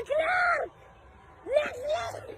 Leclerc! Leclerc!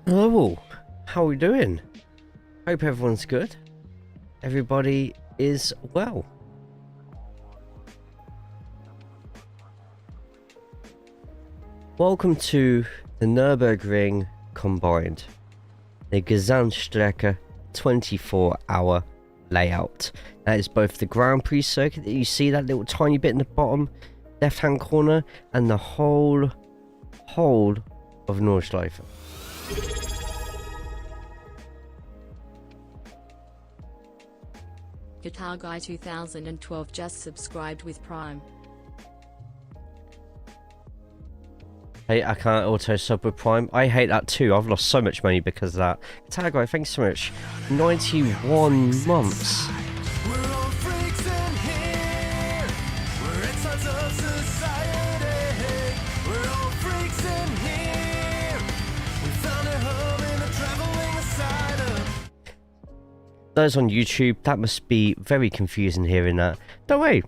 Hello all, how are we doing? Hope everyone's good. Everybody is well. Welcome to the Nürburgring Combined Gesamtstrecke 24-hour layout. That is both the Grand Prix circuit that you see, that little tiny bit in the bottom left hand corner, and the whole of Nordschleife. Guitar Guy 2012 just subscribed with Prime. Hey, I can't auto sub with Prime. I hate that too. I've lost so much money because of that. Guitar Guy, thanks so much. 91 months. Those on YouTube, that must be very confusing hearing that. Don't worry,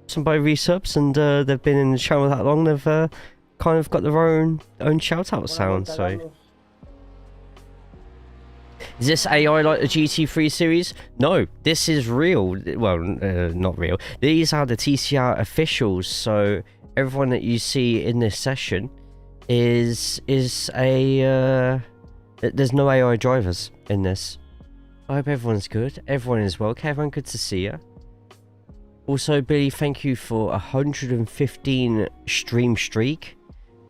somebody resubs and they've been in the channel that long, they've kind of got their own shout out sound. So is this AI like the GT3 series? No, this is real. Well, not real. These are the TCR officials, so everyone that you see in this session is a there's no AI drivers in this. I hope everyone's good. Everyone is well. Everyone, good to see you. Also, Billy, thank you for 115 stream streak.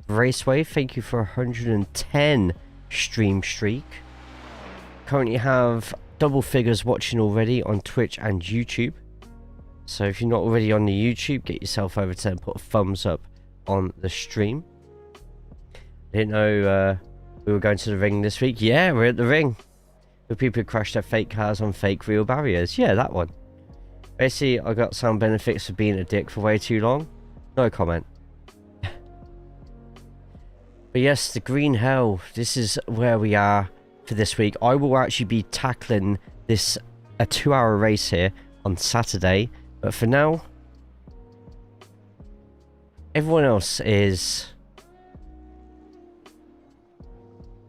Raceway, thank you for 110 stream streak. Currently have double figures watching already on Twitch and YouTube. So if you're not already on the YouTube, get yourself over to and put a thumbs up on the stream. I didn't know we were going to the ring this week. Yeah, we're at the ring. The people who crash their fake cars on fake real barriers. Yeah, that one. Basically, I got some benefits for being a dick for way too long. No comment. But yes, the Green Hell. This is where we are for this week. I will actually be tackling this a 2-hour race here on Saturday. But for now, everyone else is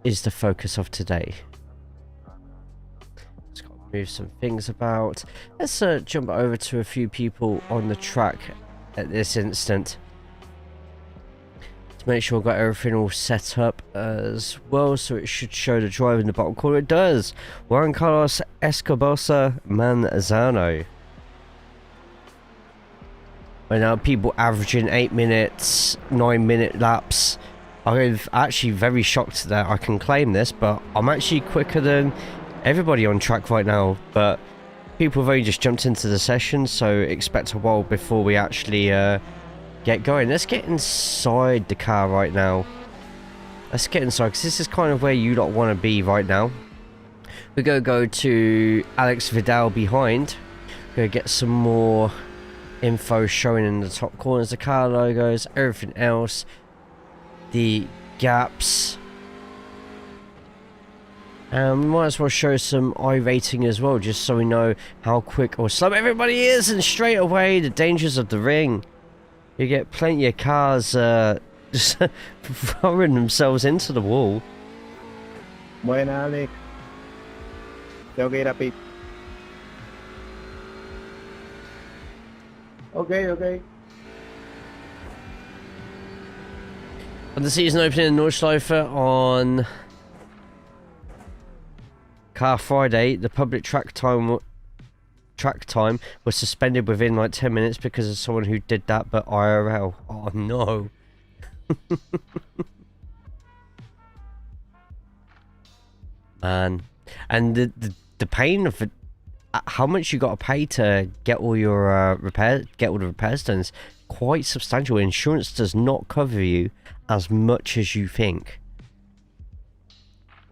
the focus of today. Move some things about. Let's jump over to a few people on the track at this instant to make sure I've got everything all set up as well, so it should show the driver in the bottom corner. It does. Juan Carlos Escobosa Manzano. Right now, people averaging 8 minutes, 9-minute laps. I'm actually very shocked that I can claim this, but I'm actually quicker than everybody on track right now, but people have only just jumped into the session, so expect a while before we actually get going. Let's get inside the car right now. Let's get inside, because this is kind of where you lot want to be right now. We're going to go to Alex Vidal behind. We're going to get some more info showing in the top corners, the car logos, everything else, the gaps. We might as well show some iRacing as well, just so we know how quick or slow everybody is, and straight away the dangers of the ring. You get plenty of cars just throwing themselves into the wall. Buena, Alex. Tengo que ir a pit. Okay. On the season opening in Nordschleife on Car Friday, the public track time was suspended within like 10 minutes because of someone who did that, but IRL. Oh no. Man. And the pain of it, how much you got to pay to get all your get all the repairs done is quite substantial. Insurance does not cover you as much as you think.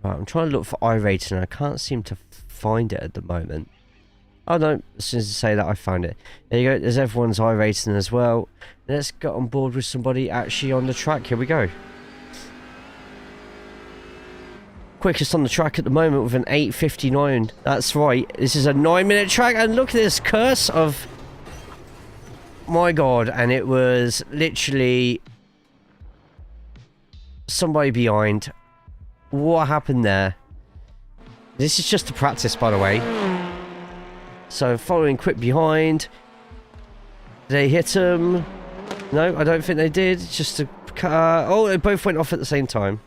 Right, I'm trying to look for iRacing and I can't seem to find it at the moment. Oh no, as soon as I say that, I found it. There you go, there's everyone's iRacing as well. Let's get on board with somebody actually on the track. Here we go. Quickest on the track at the moment with an 8:59. That's right, this is a 9-minute track, and look at this curse of... My god, and it was literally somebody behind. What happened there? This is just a practice, by the way. So, following quick behind. Did they hit him? No, I don't think they did. It's just a car. Oh, they both went off at the same time.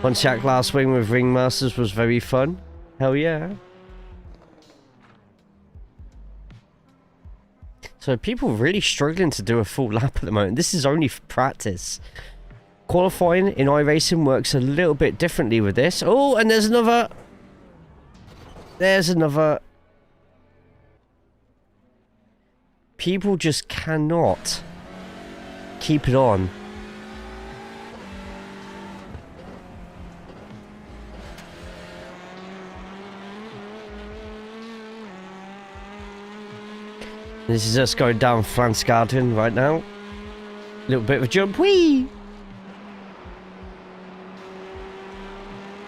Pontiac last wing with Ringmasters was very fun. Hell yeah. So people really struggling to do a full lap at the moment. This is only for practice. Qualifying in iRacing works a little bit differently with this. Oh, and there's another. There's another. People just cannot keep it on. This is us going down Flansgarten right now. Little bit of a jump. Whee!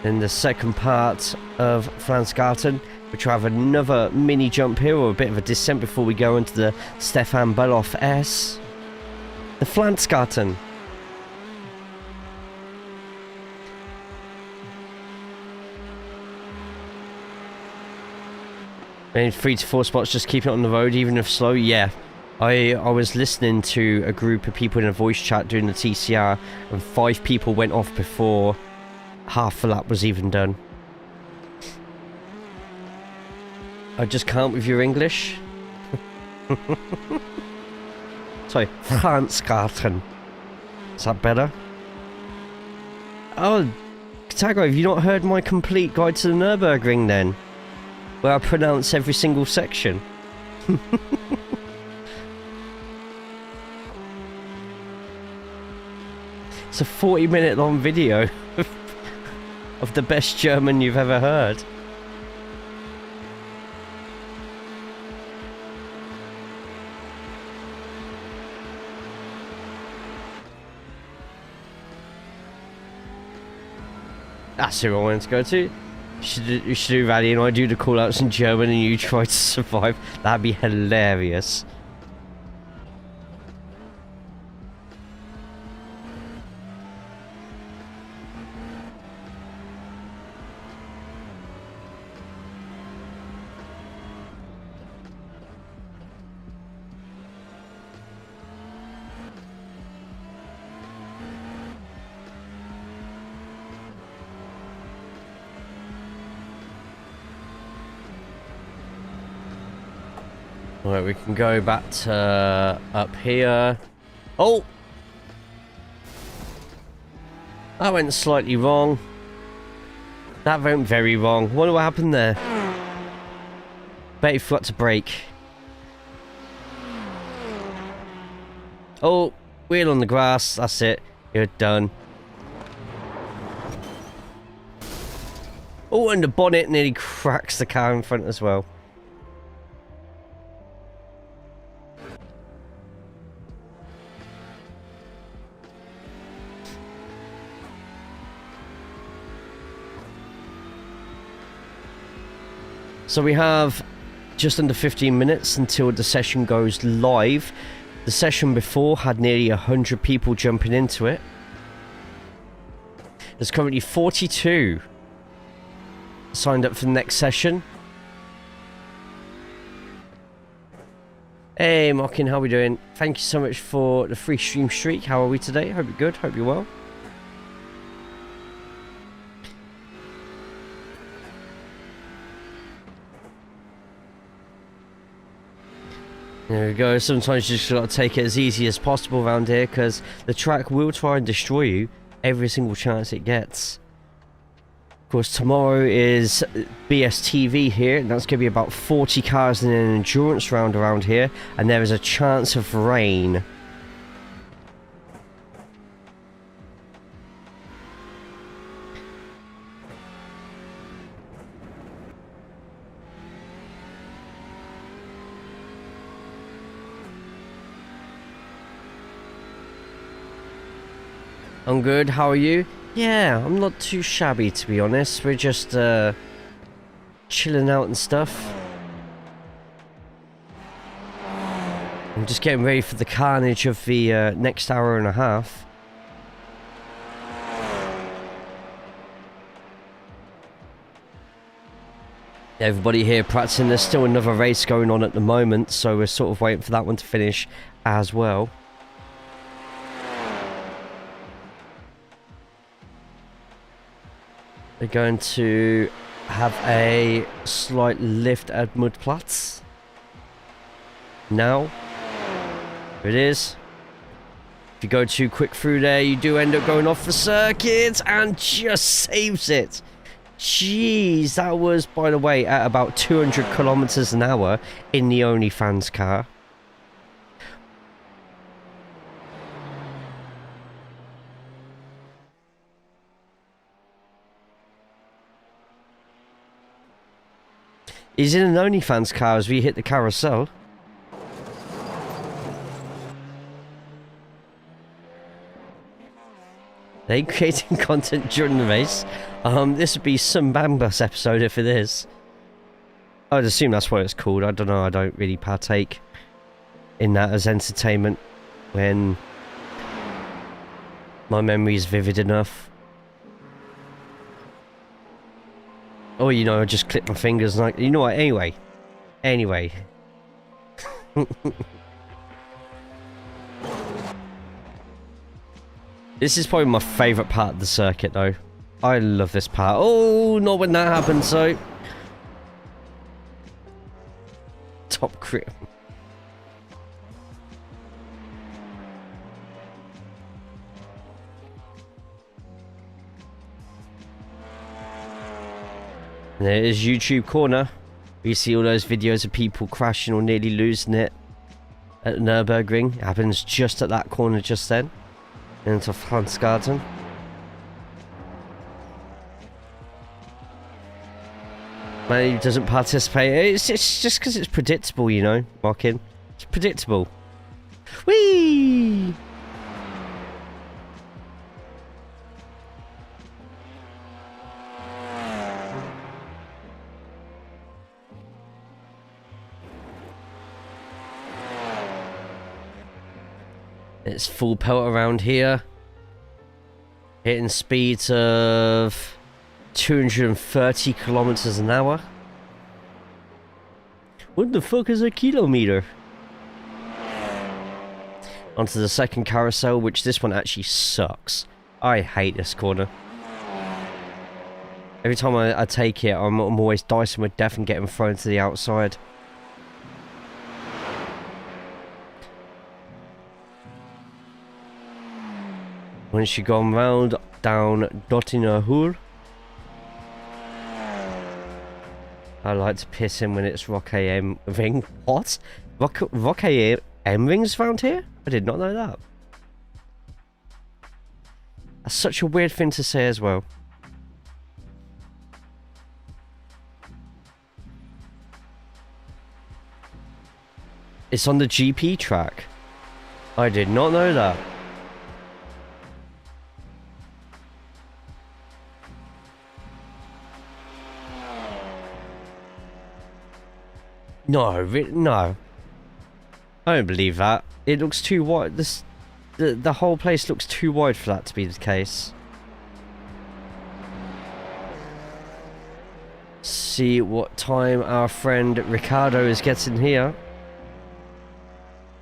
In the second part of Flansgarten, which will have another mini jump here, or a bit of a descent before we go into the Stefan Beloff S. The Flansgarten. And 3 to 4 spots, just keep it on the road, even if slow. Yeah, I was listening to a group of people in a voice chat doing the TCR, and 5 people went off before half the lap was even done. I just can't with your English. Sorry, Flansgarten. Is that better? Oh, Tago, have you not heard my complete guide to the Nürburgring then? Where I pronounce every single section. It's a 40-minute long video of the best German you've ever heard. That's who I wanted to go to. You should do rally and I do the call-outs in German and you try to survive. That'd be hilarious. Alright, we can go back to up here. Oh! That went slightly wrong. That went very wrong. Wonder what happened there. Bet he forgot to brake. Oh, wheel on the grass. That's it. You're done. Oh, and the bonnet nearly cracks the car in front as well. So we have just under 15 minutes until the session goes live. The session before had nearly 100 people jumping into it. There's currently 42 signed up for the next session. Hey Mockin, how are we doing? Thank you so much for the free stream streak. How are we today? Hope you're good, hope you're well. There we go. Sometimes you just got to take it as easy as possible around here, because the track will try and destroy you every single chance it gets. Of course, tomorrow is BSTV here, and that's going to be about 40 cars in an endurance round around here, and there is a chance of rain. I'm good, how are you? Yeah, I'm not too shabby to be honest. We're just chilling out and stuff. I'm just getting ready for the carnage of the next hour and a half. Everybody here practicing. There's still another race going on at the moment, so we're sort of waiting for that one to finish as well. They're going to have a slight lift at Mudplatz. Now, here it is. If you go too quick through there, you do end up going off the circuit and just saves it. Jeez, that was, by the way, at about 200 kilometers an hour in the OnlyFans car. He's in an OnlyFans car as we hit the carousel. They creating content during the race. This would be some Bambus episode if it is. I'd assume that's what it's called. I don't know. I don't really partake in that as entertainment when my memory is vivid enough. Oh, you know, I just clip my fingers and you know what? Anyway. This is probably my favourite part of the circuit, though. I love this part. Oh, not when that happens, so... Top crit. And there is YouTube corner. You see all those videos of people crashing or nearly losing it at the Nürburgring. It happens just at that corner just then. Into Franzgarten. Man, he doesn't participate. It's just because it's predictable, you know, Markin. It's predictable. Whee! It's full pelt around here. Hitting speeds of 230 kilometers an hour. What the fuck is a kilometer? Onto the second carousel, which this one actually sucks. I hate this corner. Every time I take it, I'm always dicing with death and getting thrown to the outside. Once you go round down Dottinger Hul. I like to piss him when it's Rock AM ring. What? Rock AM rings found here? I did not know that. That's such a weird thing to say as well. It's on the GP track. I did not know that. No, no. I don't believe that. It looks too wide. The whole place looks too wide for that to be the case. See what time our friend Ricardo is getting here.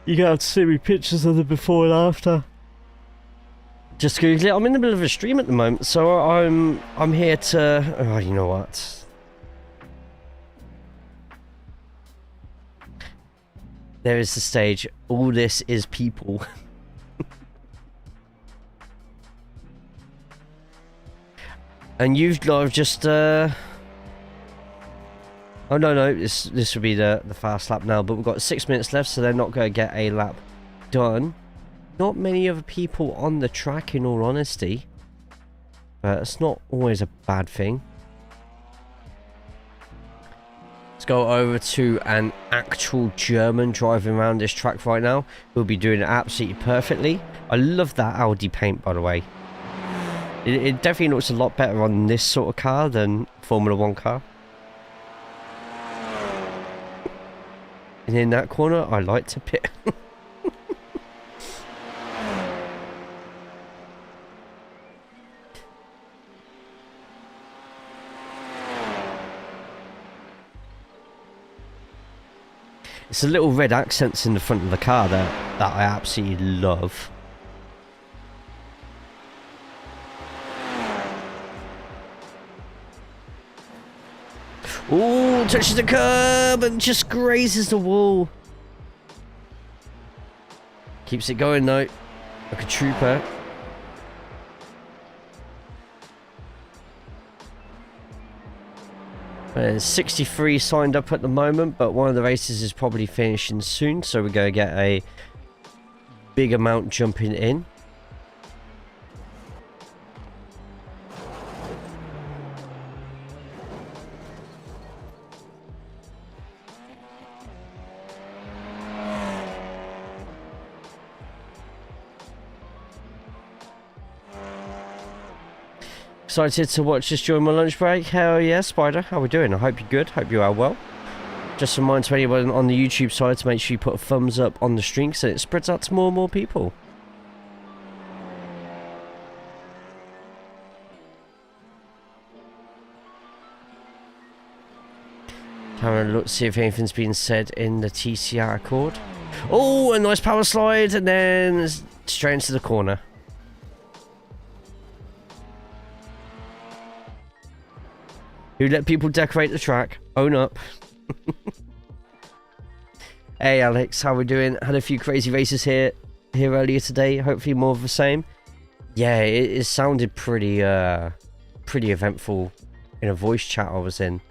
You got to see me pictures of the before and after. Just Google it. I'm in the middle of a stream at the moment, so I'm here to. Oh, you know what? There is the stage. All this is people. And you've lot of just oh no, this will be the fast lap now, but we've got 6 minutes left, so they're not going to get a lap done. Not many other people on the track, in all honesty, but it's not always a bad thing. Let's go over to an actual German driving around this track right now. We'll be doing it absolutely perfectly. I love that Audi paint, by the way. It definitely looks a lot better on this sort of car than Formula 1 car. And in that corner, I like to pit. It's the little red accents in the front of the car that I absolutely love. Ooh, touches the curb and just grazes the wall. Keeps it going though, like a trooper. 63 signed up at the moment, but one of the races is probably finishing soon, so we're going to get a big amount jumping in. Excited to watch this during my lunch break. Hell yeah, Spider. How we doing? I hope you're good. Hope you are well. Just a reminder to anyone on the YouTube side to make sure you put a thumbs up on the stream so it spreads out to more and more people. Cameron, look, see if anything's been said in the TCR Accord. Oh, a nice power slide and then straight into the corner. Who let people decorate the track? Own up. Hey Alex, how we doing? Had a few crazy races here earlier today. Hopefully more of the same. Yeah, it sounded pretty eventful in a voice chat I was in.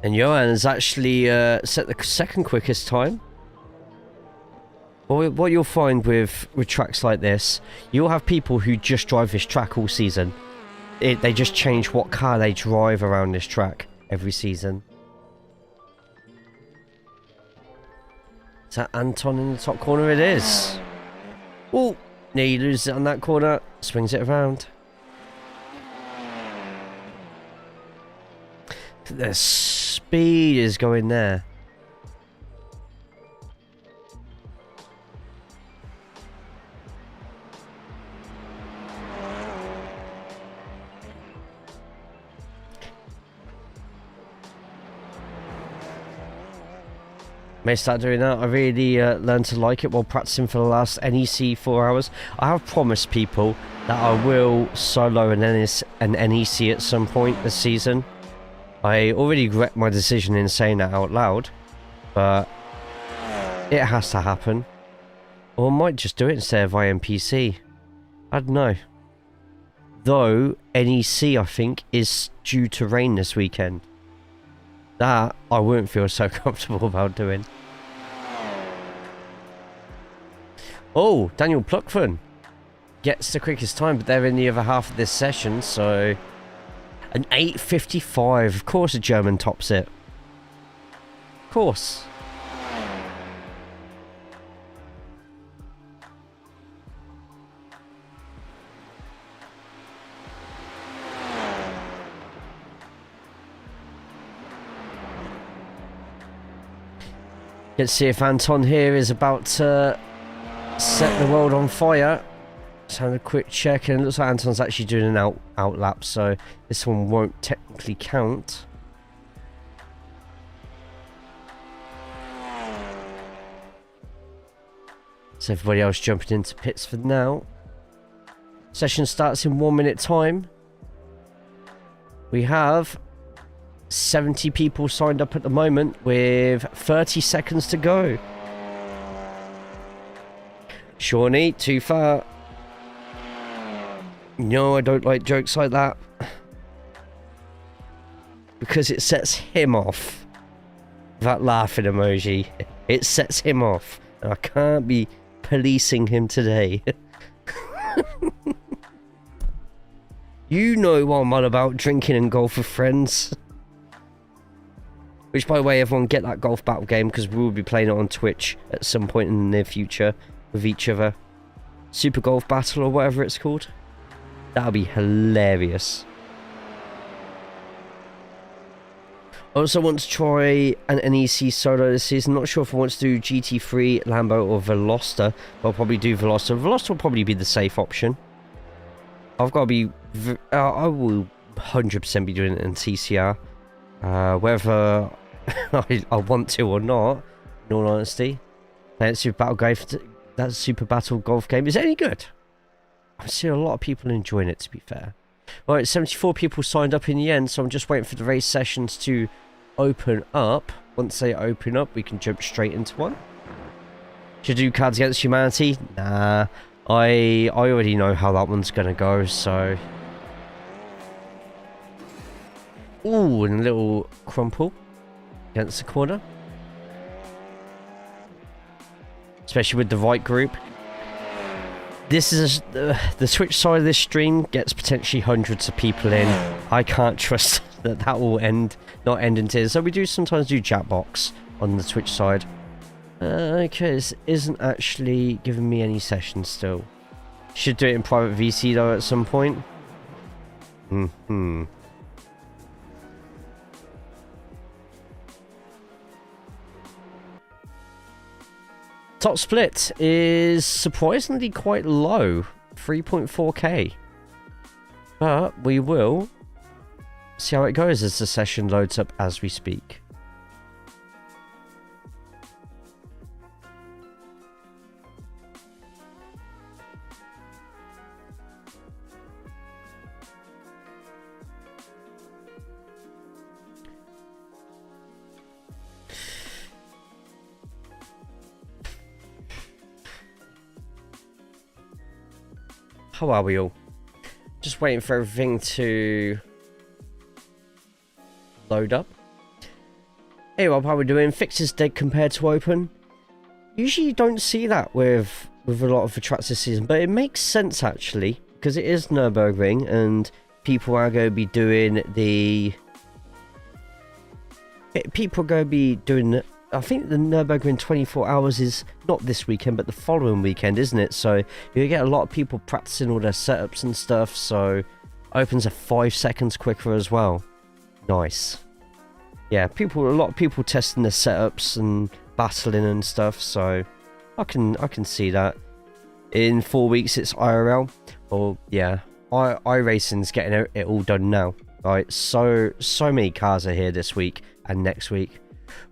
And Johan has actually set the second quickest time. Well, what you'll find with tracks like this, you'll have people who just drive this track all season. They just change what car they drive around this track every season. Is that Anton in the top corner? It is. Oh, nearly loses it on that corner. Swings it around. The speed is going there. May start doing that. I really learned to like it while practicing for the last NEC 4 hours. I have promised people that I will solo an NEC at some point this season. I already regret my decision in saying that out loud, but it has to happen. Or I might just do it instead of IMPC. I don't know. Though NEC, I think, is due to rain this weekend. That I wouldn't feel so comfortable about doing. Oh, Daniel Pluckford gets the quickest time, but they're in the other half of this session, so an 8:55. Of course, a German tops it. Of course. Let's see if Anton here is about to set the world on fire. Let's have a quick check, and it looks like Anton's actually doing an out lap, so this one won't technically count. So everybody else jumping into pits for now. Session starts in 1 minute time. We have 70 people signed up at the moment with 30 seconds to go. Shawnee, too far. No, I don't like jokes like that. Because it sets him off. That laughing emoji. It sets him off. And I can't be policing him today. You know what I'm on about, drinking and golf with friends. Which, by the way, everyone get that golf battle game, because we will be playing it on Twitch at some point in the near future with each other. Super Golf Battle or whatever it's called. That'll be hilarious. I also want to try an NEC solo this season. Not sure if I want to do GT3, Lambo or Veloster. But I'll probably do Veloster. Veloster will probably be the safe option. I've got to be... I will 100% be doing it in TCR. Whether I want to or not, in all honesty. That Super Battle Golf game is any good. I've seen a lot of people enjoying it, to be fair. Alright, 74 people signed up in the end, so I'm just waiting for the race sessions to open up. Once they open up, we can jump straight into one. Should I do Cards Against Humanity? Nah, I already know how that one's gonna go, so... Ooh, and a little crumple against the corner. Especially with the right group. This is the Twitch side of this stream gets potentially hundreds of people in. I can't trust that will not end in tears. So we do sometimes do Jackbox on the Twitch side. Okay, this isn't actually giving me any sessions still. Should do it in private VC though at some point. Top split is surprisingly quite low, 3.4k. But we will see how it goes as the session loads up as we speak. How are we all? Just waiting for everything to load up. Hey, Rob, how are we doing? Fixes dead compared to open. Usually you don't see that with a lot of the tracks this season, but it makes sense actually, because it is Nürburgring and people are going to be doing the... People are going to be doing... I think the Nürburgring 24 hours is not this weekend, but the following weekend, isn't it? So you get a lot of people practicing all their setups and stuff, so opens are 5 seconds quicker as well. Nice. Yeah, a lot of people testing their setups and battling and stuff, so I can see that. In 4 weeks it's IRL. Well, yeah, iRacing's getting it all done now. Right, so many cars are here this week and next week.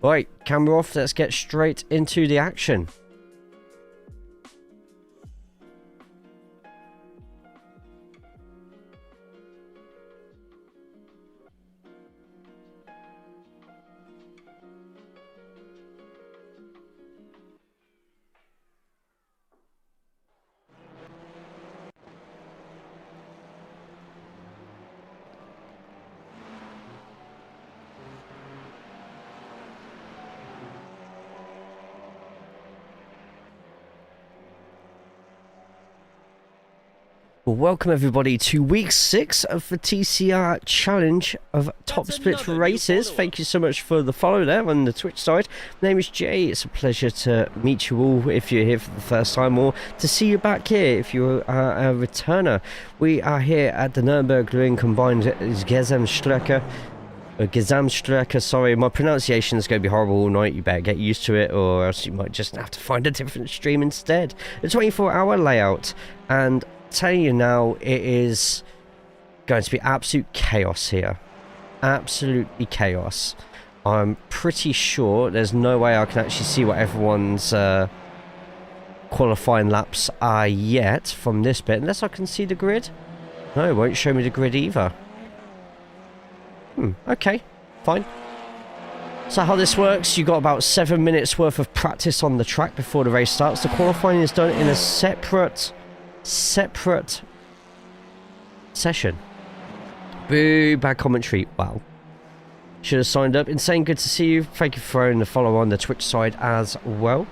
Right, camera off, let's get straight into the action. Welcome everybody to week 6 of the TCR challenge of Top Split races. Thank you so much for the follow there on the Twitch side. My name is Jay. It's a pleasure to meet you all if you're here for the first time, or to see you back here if you're a returner. We are here at the Nürburgring Combined Gesamtstrecke. Gesamtstrecke, sorry, my pronunciation is going to be horrible all night. You better get used to it, or else you might just have to find a different stream instead. The 24-hour layout, and telling you now, it is going to be absolute chaos here. Absolutely chaos. I'm pretty sure there's no way I can actually see what everyone's qualifying laps are yet from this bit, unless I can see the grid. No, it won't show me the grid either. Okay, fine. So how this works, you got about 7 minutes worth of practice on the track before the race starts. The qualifying is done in a separate session. Boo, bad commentary. Wow. Should have signed up. Insane, good to see you. Thank you for throwing the follow on the Twitch side as well.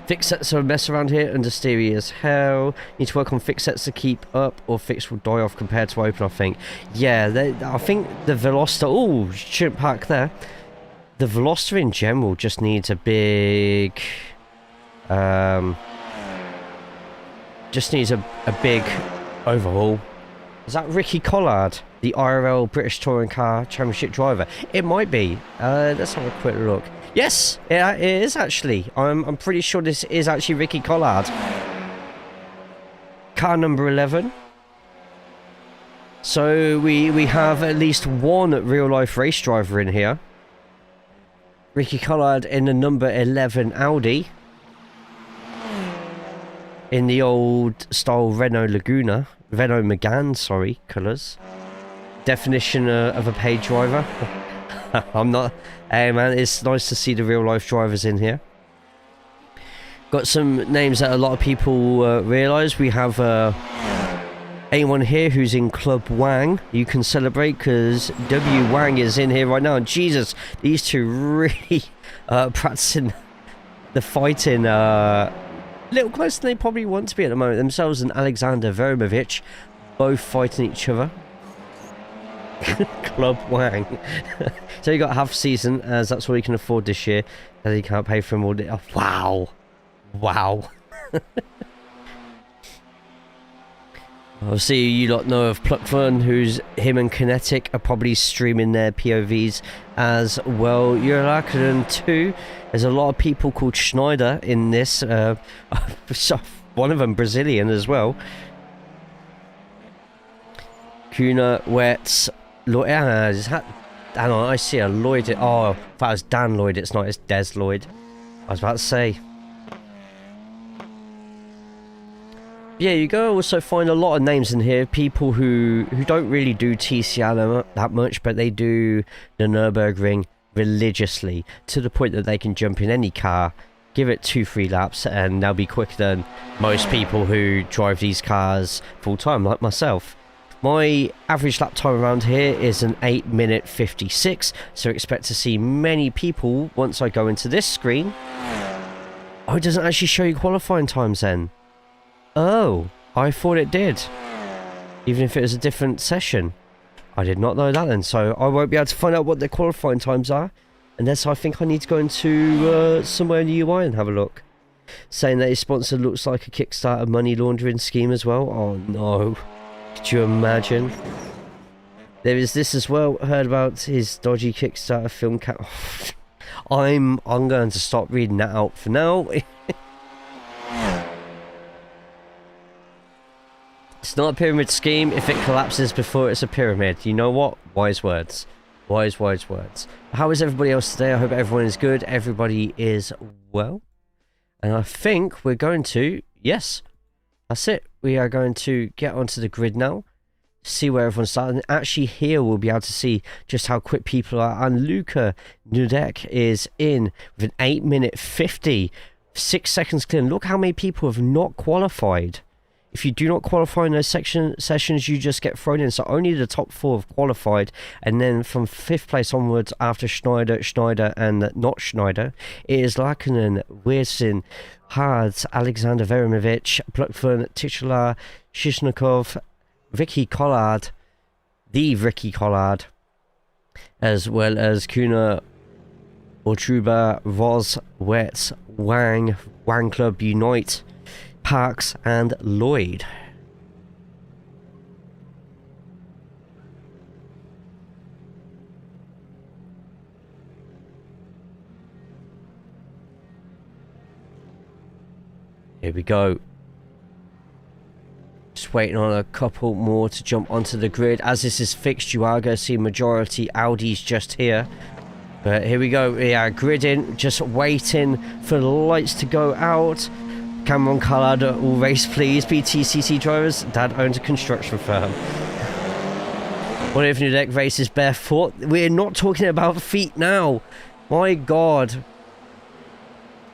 Fix sets are a mess around here, understeery as hell. Need to work on fix sets to keep up, or fix will die off compared to open, I think. Yeah, I think the Veloster... Oh, shouldn't park there. The Veloster in general just needs a big... just needs a big overhaul. Is that Ricky Collard, the IRL British Touring Car Championship driver? It might be. Let's have a quick look. Yes, it is actually. I'm pretty sure this is actually Ricky Collard. Car number 11. So we have at least one real-life race driver in here. Ricky Collard in the number 11 Audi. In the old style Renault Megane, sorry, colours. Definition of a paid driver. I'm not... Hey man, it's nice to see the real-life drivers in here. Got some names that a lot of people realise. We have anyone here who's in Club Wang. You can celebrate because W Wang is in here right now. And Jesus, these two really practicing the fighting a little closer than they probably want to be at the moment. Themselves and Alexander Veromovich both fighting each other. Club Wang. So you got half season, as that's all you can afford this year, as you can't pay for them all. Oh, wow. Wow. Obviously, you lot know of Pluckfun, who's him and Kinetic are probably streaming their POVs as well. Eurolaken too. There's a lot of people called Schneider in this. One of them Brazilian as well. Kuna, Wets, Lloyd. Hang on, I see a Lloyd. Oh, if that was Dan Lloyd, it's not. It's Des Lloyd. I was about to say. Yeah, you go also find a lot of names in here. People who don't really do TCR that much, but they do the Nürburgring religiously, to the point that they can jump in any car, give it 2-3 laps, and they'll be quicker than most people who drive these cars full time, like myself. My average lap time around here is an 8:56, so expect to see many people once I go into this screen. Oh, it doesn't actually show you qualifying times then. Oh, I thought it did. Even if it was a different session. I did not know that then, so I won't be able to find out what the qualifying times are unless I think I need to go into somewhere in the UI and have a look. Saying that his sponsor looks like a Kickstarter money laundering scheme as well. Oh no. Could you imagine? There is this as well. Heard about his dodgy Kickstarter film cap. I'm going to stop reading that out for now. It's not a pyramid scheme if it collapses before it's a pyramid. You know what? Wise words. Wise words. How is everybody else today? I hope everyone is good. Everybody is well. And I think we're going to... Yes, that's it. We are going to get onto the grid now. See where everyone's starting. Actually, here we'll be able to see just how quick people are. And Luca Nudek is in with an 8:50. 6 seconds clear. And look how many people have not qualified. If you do not qualify in those sessions, you just get thrown in. So only the top 4 have qualified. And then from 5th place onwards, after Schneider, and not Schneider, it is Lakinen, Weirsin, HUD, Alexander Veromovich, Pluckfun, Titular, Shishnikov, Ricky Collard, the Ricky Collard, as well as Kuna, Ortruba, Roz, Wetz, Wang Club Unite, Parks, and Lloyd. Here we go. Just waiting on a couple more to jump onto the grid. As this is fixed, you are going to see majority Audis just here. But here we go. We are gridding, just waiting for the lights to go out. Cameron Collard, all race please. BTCC drivers. Dad owns a construction firm. What if Nudek races barefoot? We're not talking about feet now. My God.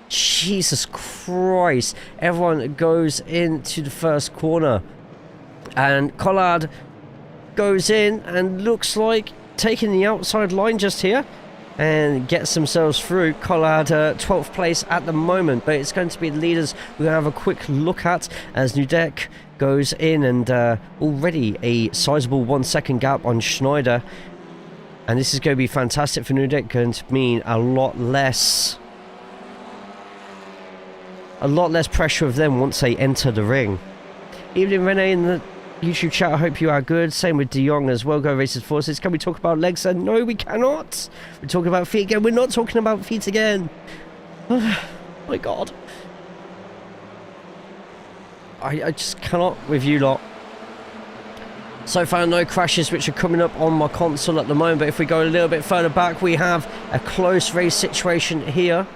Jesus Christ. Everyone goes into the first corner. And Collard goes in and looks like taking the outside line just here. And gets themselves through. Collard 12th place at the moment, but it's going to be the leaders we're going to have a quick look at as Nudek goes in, and already a sizable 1 second gap on Schneider, and this is going to be fantastic for Nudek, going to mean a lot less pressure of them once they enter the ring. Evening Renee in the YouTube chat, I hope you are good. Same with De Jong as well. Go Racers Forces. Can we talk about legs? No, we cannot. We're talking about feet again. We're not talking about feet again. Oh, my God. I just cannot with you lot. So far, no crashes which are coming up on my console at the moment, but if we go a little bit further back, we have a close race situation here.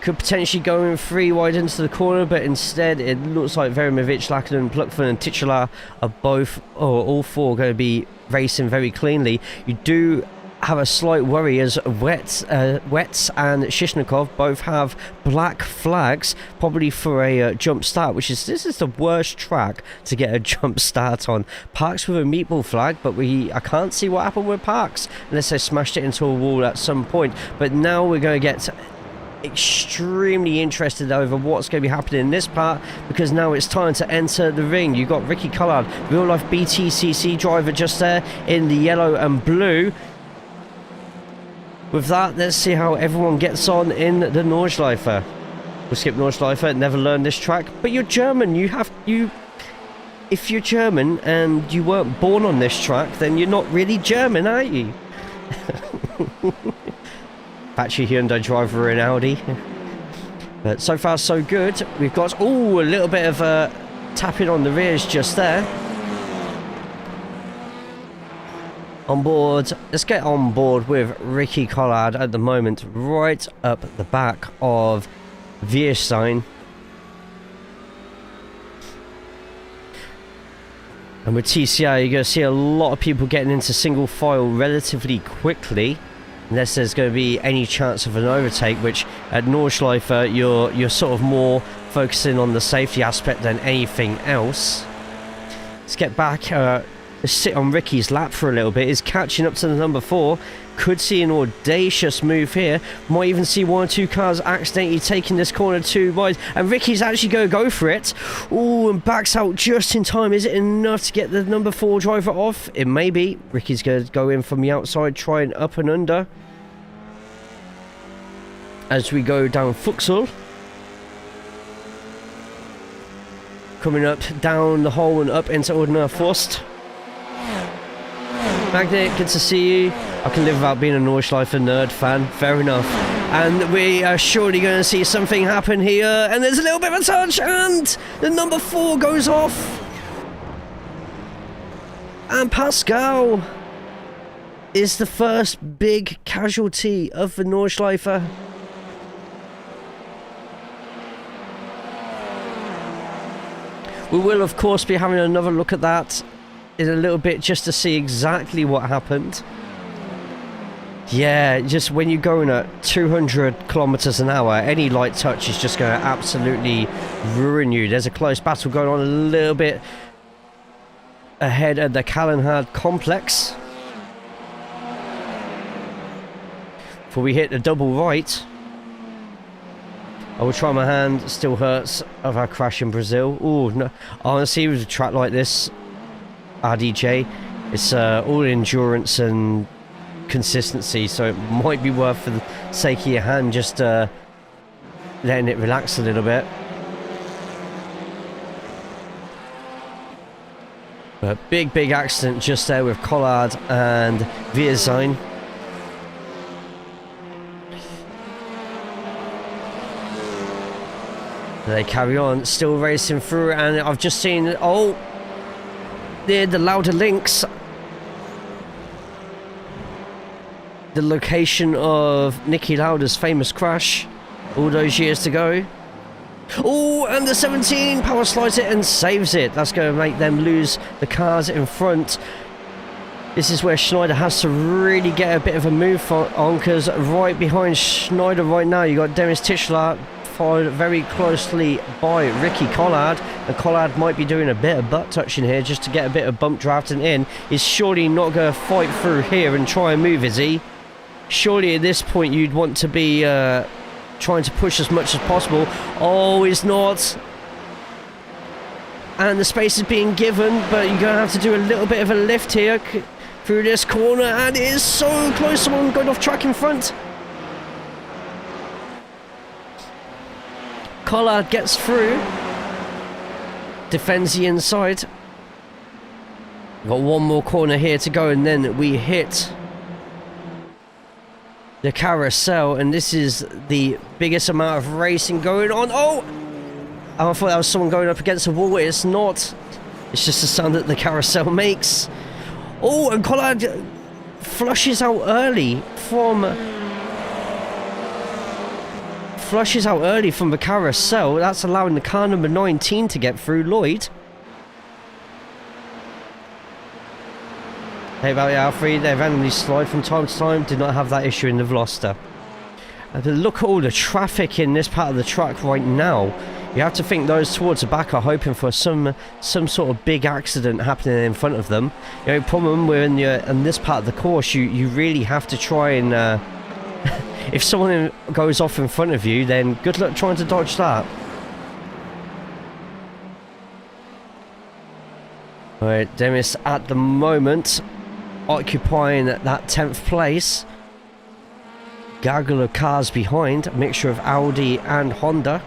Could potentially go in 3 wide into the corner, but instead it looks like Verimovic, Lackinen, Pluckford and Titular are both, or all 4 going to be racing very cleanly. You do have a slight worry as Wets and Shishnikov both have black flags, probably for a jump start, this is the worst track to get a jump start on. Parks with a meatball flag, but I can't see what happened with Parks unless they smashed it into a wall at some point. But now we're going to get extremely interested over what's going to be happening in this part, because now it's time to enter the ring. You've got Ricky Collard, real life BTCC driver, just there in the yellow and blue. With that, let's see how everyone gets on in the Nordschleife. We'll skip Nordschleife, never learned this track, but you're German. If you're German and you weren't born on this track, then you're not really German, are you? Batchy Hyundai driver in Audi. But so far so good. We've got, a little bit of tapping on the rears just there. On board, let's get on board with Ricky Collard at the moment, right up the back of Vierstein. And with TCR, you're going to see a lot of people getting into single file relatively quickly, unless there's going to be any chance of an overtake, which at Nordschleife you're sort of more focusing on the safety aspect than anything else. Let's get back, sit on Ricky's lap for a little bit. Is catching up to the number 4. Could see an audacious move here. Might even see 1 or 2 cars accidentally taking this corner 2 wide, and Ricky's actually going to go for it. And backs out just in time. Is it enough to get the number 4 driver off? It may be. Ricky's going to go in from the outside, trying up and under as we go down Fuchsel. Coming up down the hole and up into Ordner Forst. Magnet, good to see you. I can live without being a Nordschleife nerd fan, fair enough. And we are surely going to see something happen here, and there's a little bit of a touch, and the number 4 goes off. And Pascal is the first big casualty of the Nordschleife. We will of course be having another look at that in a little bit, just to see exactly what happened. Yeah, just when you're going at 200 kilometers an hour, any light touch is just going to absolutely ruin you. There's a close battle going on a little bit ahead of the Kallenhard complex. Before we hit the double right, I will try my hand. Still hurts of our crash in Brazil. Oh no! Honestly, with a track like this, RDJ, it's all endurance and consistency, so it might be worth, for the sake of your hand, just letting it relax a little bit. But big accident just there with Collard and Vierstein. They carry on, still racing through, and I've just seen, near the Lauda Links, the location of Nicky Lauda's famous crash all those years ago. And the 17 power slides it and saves it. That's going to make them lose the cars in front. This is where Schneider has to really get a bit of a move on, because right behind Schneider right now, you got Dennis Tischler, followed very closely by Ricky Collard, and Collard might be doing a bit of butt touching here just to get a bit of bump drafting in. He's surely not going to fight through here and try and move, is he? Surely at this point you'd want to be trying to push as much as possible. He's not. And the space is being given, but you're going to have to do a little bit of a lift here through this corner, and it is so close, someone going off track in front. Collard gets through, defends the inside. Got one more corner here to go, and then we hit the carousel, and this is the biggest amount of racing going on. I thought that was someone going up against a wall. It's not. It's just the sound that the carousel makes. Oh, and Collard flushes out early from the carousel. That's allowing the car number 19 to get through Lloyd. Hey, Valley Alfred, they randomly slide from time to time. Did not have that issue in the Veloster. Look at all the traffic in this part of the track right now. You have to think those towards the back are hoping for some sort of big accident happening in front of them. You know, problem when you're in this part of the course, you really have to try and if someone goes off in front of you, then good luck trying to dodge that. Alright, Demis at the moment occupying that 10th place. Gaggle of cars behind, a mixture of Audi and Honda.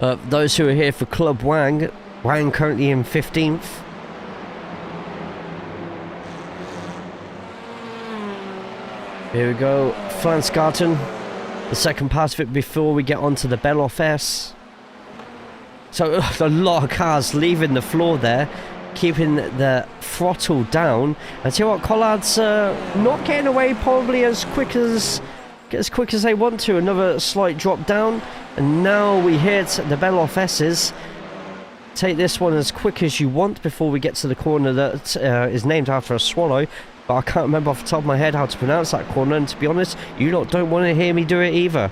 Those who are here for Club Wang currently in 15th. Here we go, Flansgarten, the second part of it before we get onto the Beloff S. So a lot of cars leaving the floor there, keeping the throttle down. And see what, Collard's not getting away probably as quick as they want to. Another slight drop down, and now we hit the Beloff S's. Take this one as quick as you want before we get to the corner that is named after a swallow. But I can't remember off the top of my head how to pronounce that corner, and to be honest, you lot don't want to hear me do it either.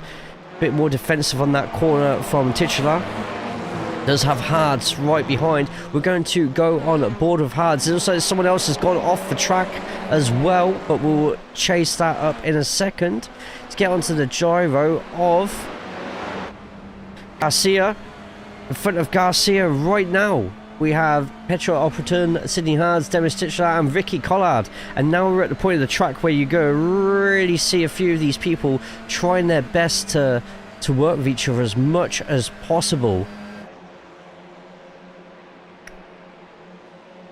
A bit more defensive on that corner from Titular. Does have HUDs right behind. We're going to go on board with HUDs. Also, someone else has gone off the track as well, but we'll chase that up in a second. Let's get onto the gyro of Garcia. In front of Garcia right now, we have Petro Opperton, Sydney Hards, Demis Titular and Ricky Collard. And now we're at the point of the track where you go really see a few of these people trying their best to work with each other as much as possible.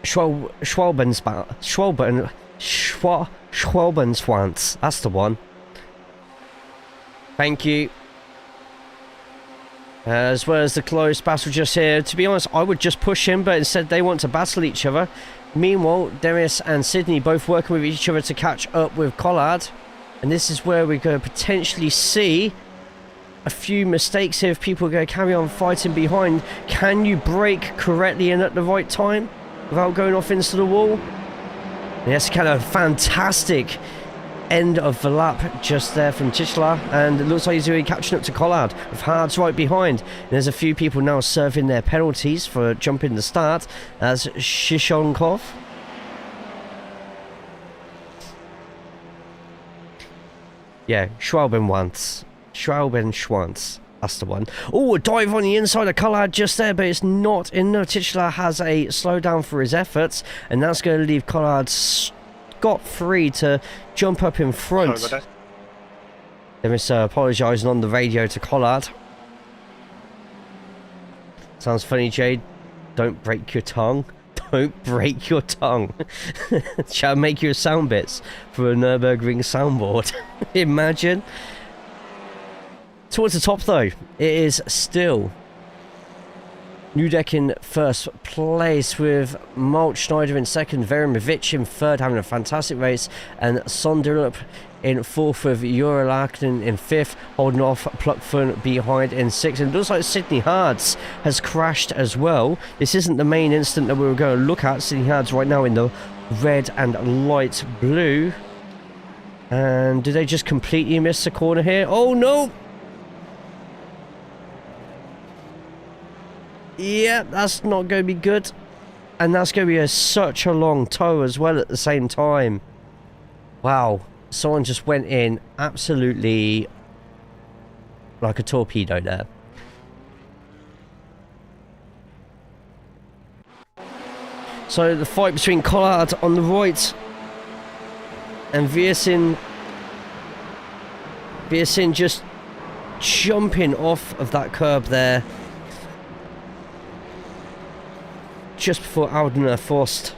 Schwalbenswans, that's the one. Thank you. As well as the close battle just here. To be honest, I would just push him, but instead they want to battle each other. Meanwhile, Demis and Sydney both working with each other to catch up with Collard. And this is where we're going to potentially see a few mistakes here if people are going to carry on fighting behind. Can you brake correctly and at the right time without going off into the wall? Yes, kind of fantastic end of the lap just there from Titular, and it looks like he's really catching up to Collard with Hards right behind. And there's a few people now serving their penalties for jumping the start as Shishonkov. Yeah, Schwalbenschwanz, that's the one. Oh, a dive on the inside of Collard just there, but it's not enough. Titular has a slowdown for his efforts, and that's going to leave Collard scot-free to jump up in front. There is apologising on the radio to Collard. Sounds funny, Jade. Don't break your tongue. Don't break your tongue. Shall make you sound bits for a Nürburgring soundboard. Imagine. Towards the top though, it is still Nudek in first place with Malt Schneider in second, Verimovic in third, having a fantastic race, and Sonderup in fourth with Eurolaken in fifth, holding off Pluckfun behind in sixth. And it looks like Sydney Hards has crashed as well. This isn't the main incident that we were going to look at. Sydney Hards right now in the red and light blue. And did they just completely miss the corner here? Oh no! Yeah, that's not going to be good. And that's going to be such a long tow as well at the same time. Wow. Someone just went in absolutely like a torpedo there. So the fight between Collard on the right and Viersin just jumping off of that curb there. Just before Aldner Forst.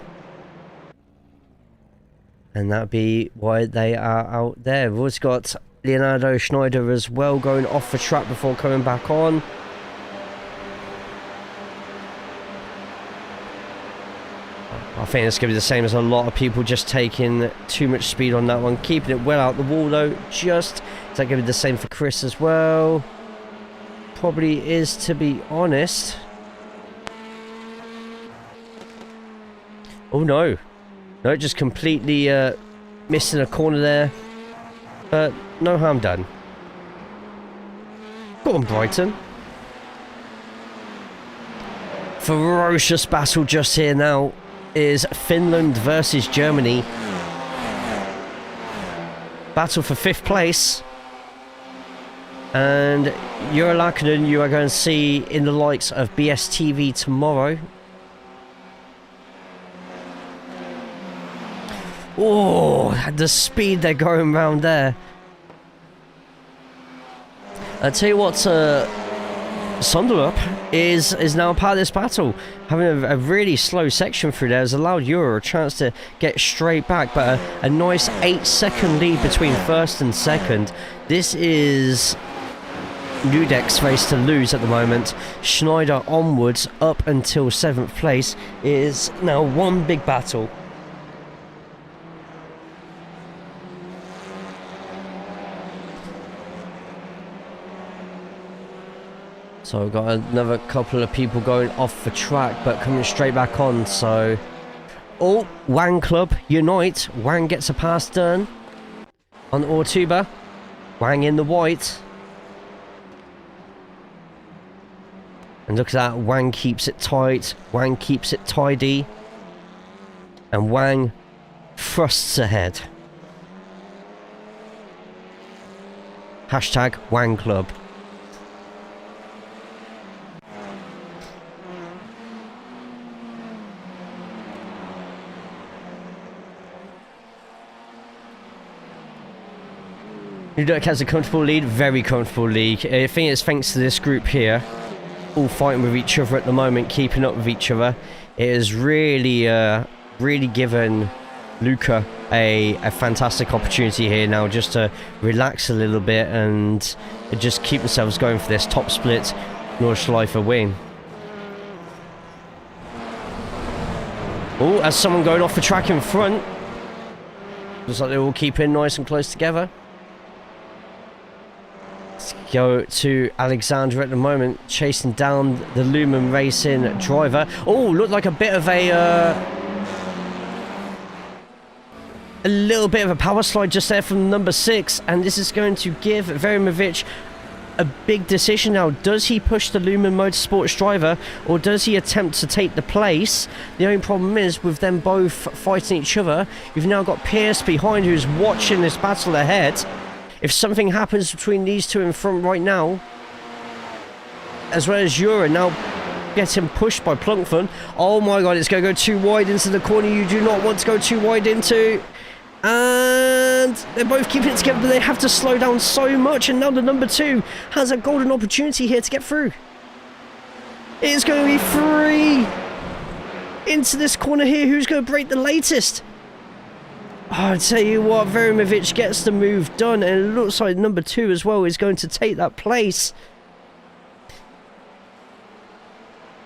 And that'd be why they are out there. We've also got Leonardo Schneider as well, going off the track before coming back on. I think it's going to be the same as a lot of people, just taking too much speed on that one. Keeping it well out the wall though. Just, is that going to be the same for Chris as well? Probably is, to be honest. Oh no. No, just completely missing a corner there. But no harm done. Go on, Brighton. Ferocious battle just here now is Finland versus Germany. Battle for 5th place. And Jura Laakkonen you are going to see in the likes of BSTV tomorrow. Oh, the speed they're going around there. I'll tell you what, Sunderup is now part of this battle. Having a really slow section through there has allowed Jura a chance to get straight back, but a nice 8-second lead between first and second. This is Ludek's race to lose at the moment. Schneider onwards up until 7th place is now one big battle. So we've got another couple of people going off the track, but coming straight back on. So, oh, Wang Club unite. Wang gets a pass done on Ortuba. Wang in the white. And look at that, Wang keeps it tight. Wang keeps it tidy. And Wang thrusts ahead. Hashtag Wang Club. Ludek has a comfortable lead, very comfortable lead. I think it's thanks to this group here, all fighting with each other at the moment, keeping up with each other. It has really, really given Luca a fantastic opportunity here now, just to relax a little bit and just keep themselves going for this top split Nordschleife win. Oh, as someone going off the track in front. Looks like they're all keeping nice and close together. Let's go to Alexander at the moment, chasing down the Lumen Racing driver. Oh, looked like a bit of a little bit of a power slide just there from number 6, and this is going to give Verimovic a big decision now. Does he push the Lumen Motorsports driver, or does he attempt to take the place? The only problem is, with them both fighting each other, you've now got Pierce behind who's watching this battle ahead. If something happens between these two in front right now, as well as Jura now getting pushed by Plunkfun. Oh my god, it's going to go too wide into the corner you do not want to go too wide into. And they're both keeping it together, but they have to slow down so much, and now the number 2 has a golden opportunity here to get through. It's going to be free into this corner here. Who's going to break the latest? Oh, I tell you what, Verimovic gets the move done, and it looks like number 2 as well is going to take that place.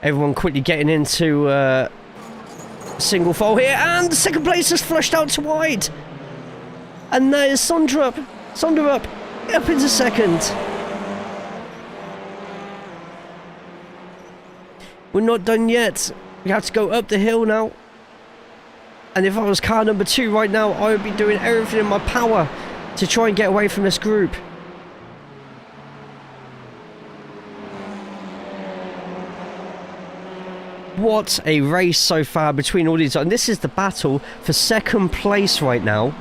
Everyone quickly getting into single file here, and second place is flushed out to wide. And there is Sonderup up into second. We're not done yet. We have to go up the hill now. And if I was car number 2 right now, I would be doing everything in my power to try and get away from this group. What a race so far between all these. And this is the battle for second place right now.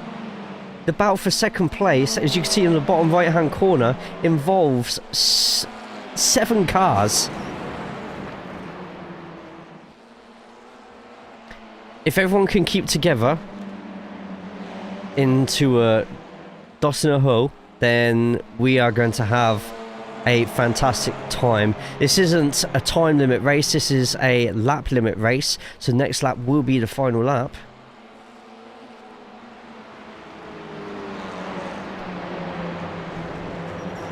The battle for second place, as you can see in the bottom right hand corner, involves 7 cars. If everyone can keep together into a dot in a hole, then we are going to have a fantastic time. This isn't a time limit race, this is a lap limit race, so next lap will be the final lap.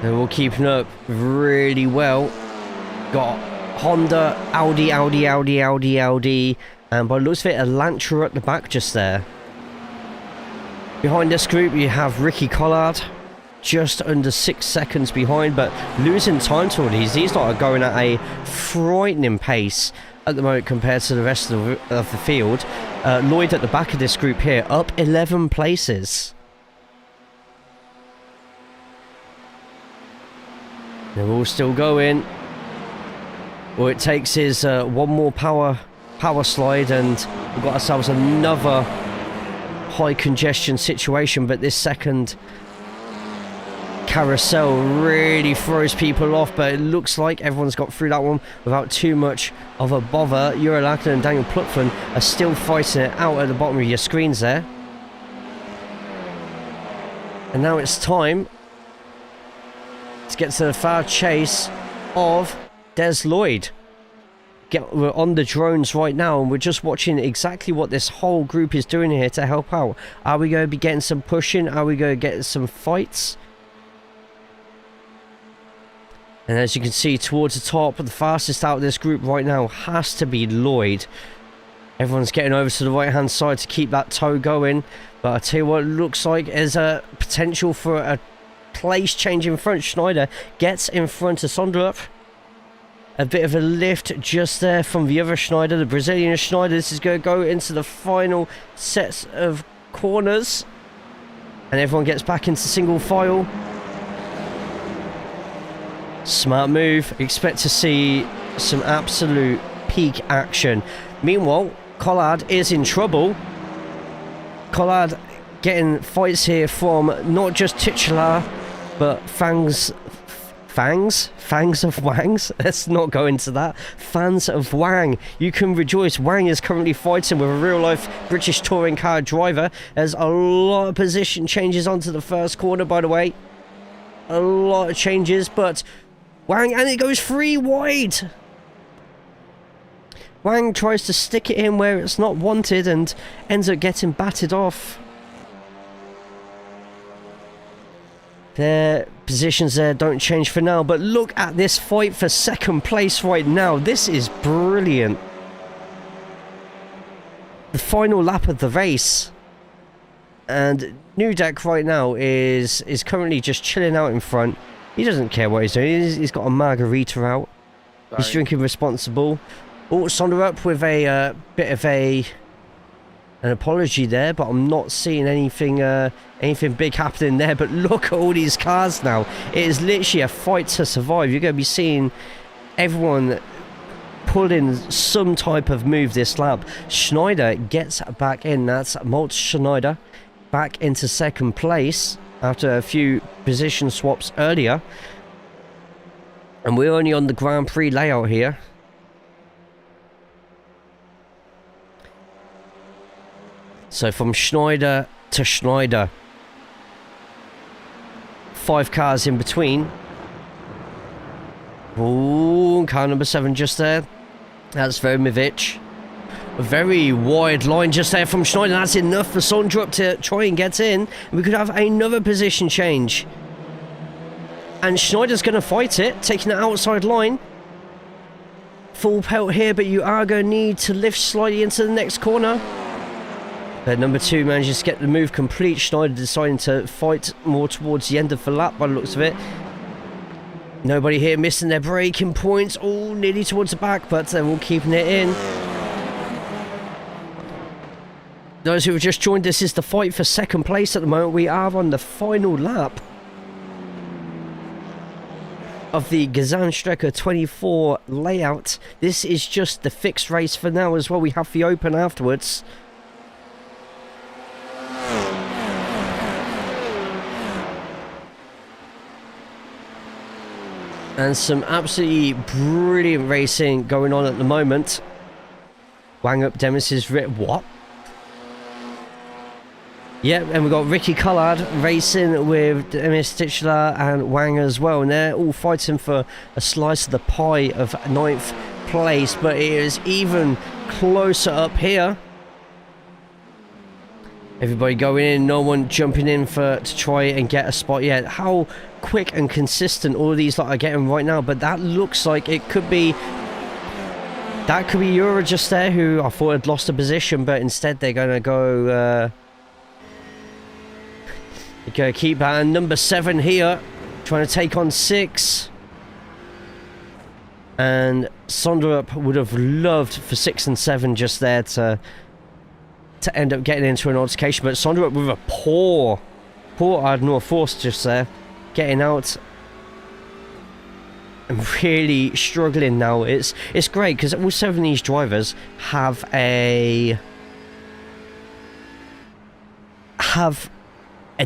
They're all keeping up really well. Got Honda, Audi, and by the looks of it, a Lancer at the back just there. Behind this group, you have Ricky Collard, just under 6 seconds behind, but losing time to all these. These lot are going at a frightening pace at the moment compared to the rest of the field. Lloyd at the back of this group here, up 11 places. They're all still going. All it takes is one more power slide and we've got ourselves another high congestion situation, but this second carousel really throws people off, but it looks like everyone's got through that one without too much of a bother. Uralakinen and Daniel Plutfan are still fighting it out at the bottom of your screens there. And now it's time to get to the far chase of Des Lloyd. We're on the drones right now and we're just watching exactly what this whole group is doing here to help out. Are we going to be getting some pushing? Are we going to get some fights? And as you can see towards the top, the fastest out of this group right now has to be Lloyd. Everyone's getting over to the right hand side to keep that tow going. But I tell you what, it looks like there's a potential for a place change in front. Schneider gets in front of Sondrup. A bit of a lift just there from the other Schneider, the Brazilian Schneider. This is going to go into the final sets of corners. And everyone gets back into single file. Smart move. Expect to see some absolute peak action. Meanwhile, Collard is in trouble. Collard getting fights here from not just Titular, but Fangs of Wangs. Let's not go into that. Fans of Wang, you can rejoice. Wang is currently fighting with a real-life British touring car driver. There's a lot of position changes onto the first corner, by the way. A lot of changes, but Wang, and it goes 3 wide. Wang tries to stick it in where it's not wanted and ends up getting battered off. Their positions there don't change for now, but look at this fight for second place right now. This is brilliant. The final lap of the race, and Nudek right now is currently just chilling out in front. He doesn't care what he's doing. He's got a margarita out. Sorry. He's drinking responsible. Oh, Sonderup with a bit of an apology there, but I'm not seeing anything big happening there. But look at all these cars now. It is literally a fight to survive. You're going to be seeing everyone pulling some type of move this lap. Schneider gets back in. That's Molt Schneider back into second place after a few position swaps earlier. And we're only on the Grand Prix layout here. So from Schneider to Schneider, 5 cars in between. Ooh, car number 7 just there. That's Vermovic. A very wide line just there from Schneider. That's enough for Sondrup to try and get in. We could have another position change. And Schneider's going to fight it, taking the outside line. Full pelt here, but you are going to need to lift slightly into the next corner. But number 2 manages to get the move complete. Schneider deciding to fight more towards the end of the lap by the looks of it. Nobody here missing their braking points. Oh, nearly towards the back, but they're all keeping it in. Those who have just joined, this is the fight for second place at the moment. We are on the final lap of the Gesamtstrecke 24 layout. This is just the fixed race for now as well. We have the open afterwards. And some absolutely brilliant racing going on at the moment. Wang up Demis's what? Yep, and we've got Ricky Collard racing with Demis Titular and Wang as well. And they're all fighting for a slice of the pie of 9th place. But it is even closer up here. Everybody going in, no one jumping in to try and get a spot yet. How quick and consistent all of these that are getting right now, but that looks like it could be... That could be Euro just there, who I thought had lost a position, but instead they're going to go... they're going to keep that. And number 7 here, trying to take on 6. And Sonderup would have loved for 6 and 7 just there to end up getting into an altercation. But Sonderup with a poor Ardnor force just there, getting out. I'm really struggling now. It's great because all 7 of these drivers have a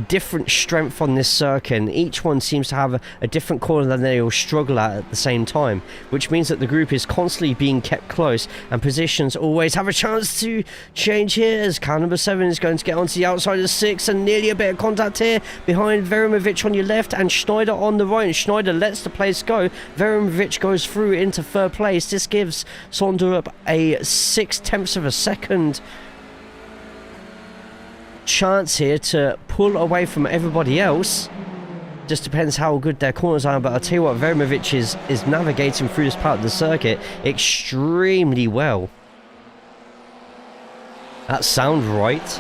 different strength on this circuit, and each one seems to have a different corner that they all struggle at the same time, which means that the group is constantly being kept close and positions always have a chance to change here, as car number 7 is going to get onto the outside of 6 and nearly a bit of contact here behind Verimovic on your left and Schneider on the right, and Schneider lets the place go. Verimovic goes through into 3rd place. This gives Sonderup a 6/10 of a second chance here to pull away from everybody else. Just depends how good their corners are, but I'll tell you what, Verimovic is navigating through this part of the circuit extremely well. That sounds right.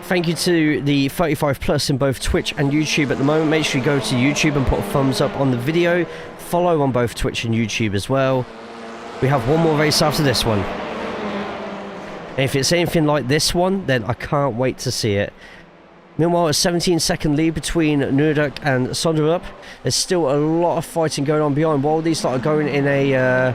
Thank you to the 35 plus in both Twitch and YouTube at the moment. Make sure you go to YouTube and put a thumbs up on the video. Follow on both Twitch and YouTube as well. We have one more race after this one. If it's anything like this one, then I can't wait to see it. Meanwhile, a 17-second lead between Nürburgring and Sonderup. There's still a lot of fighting going on behind. While these are going in a...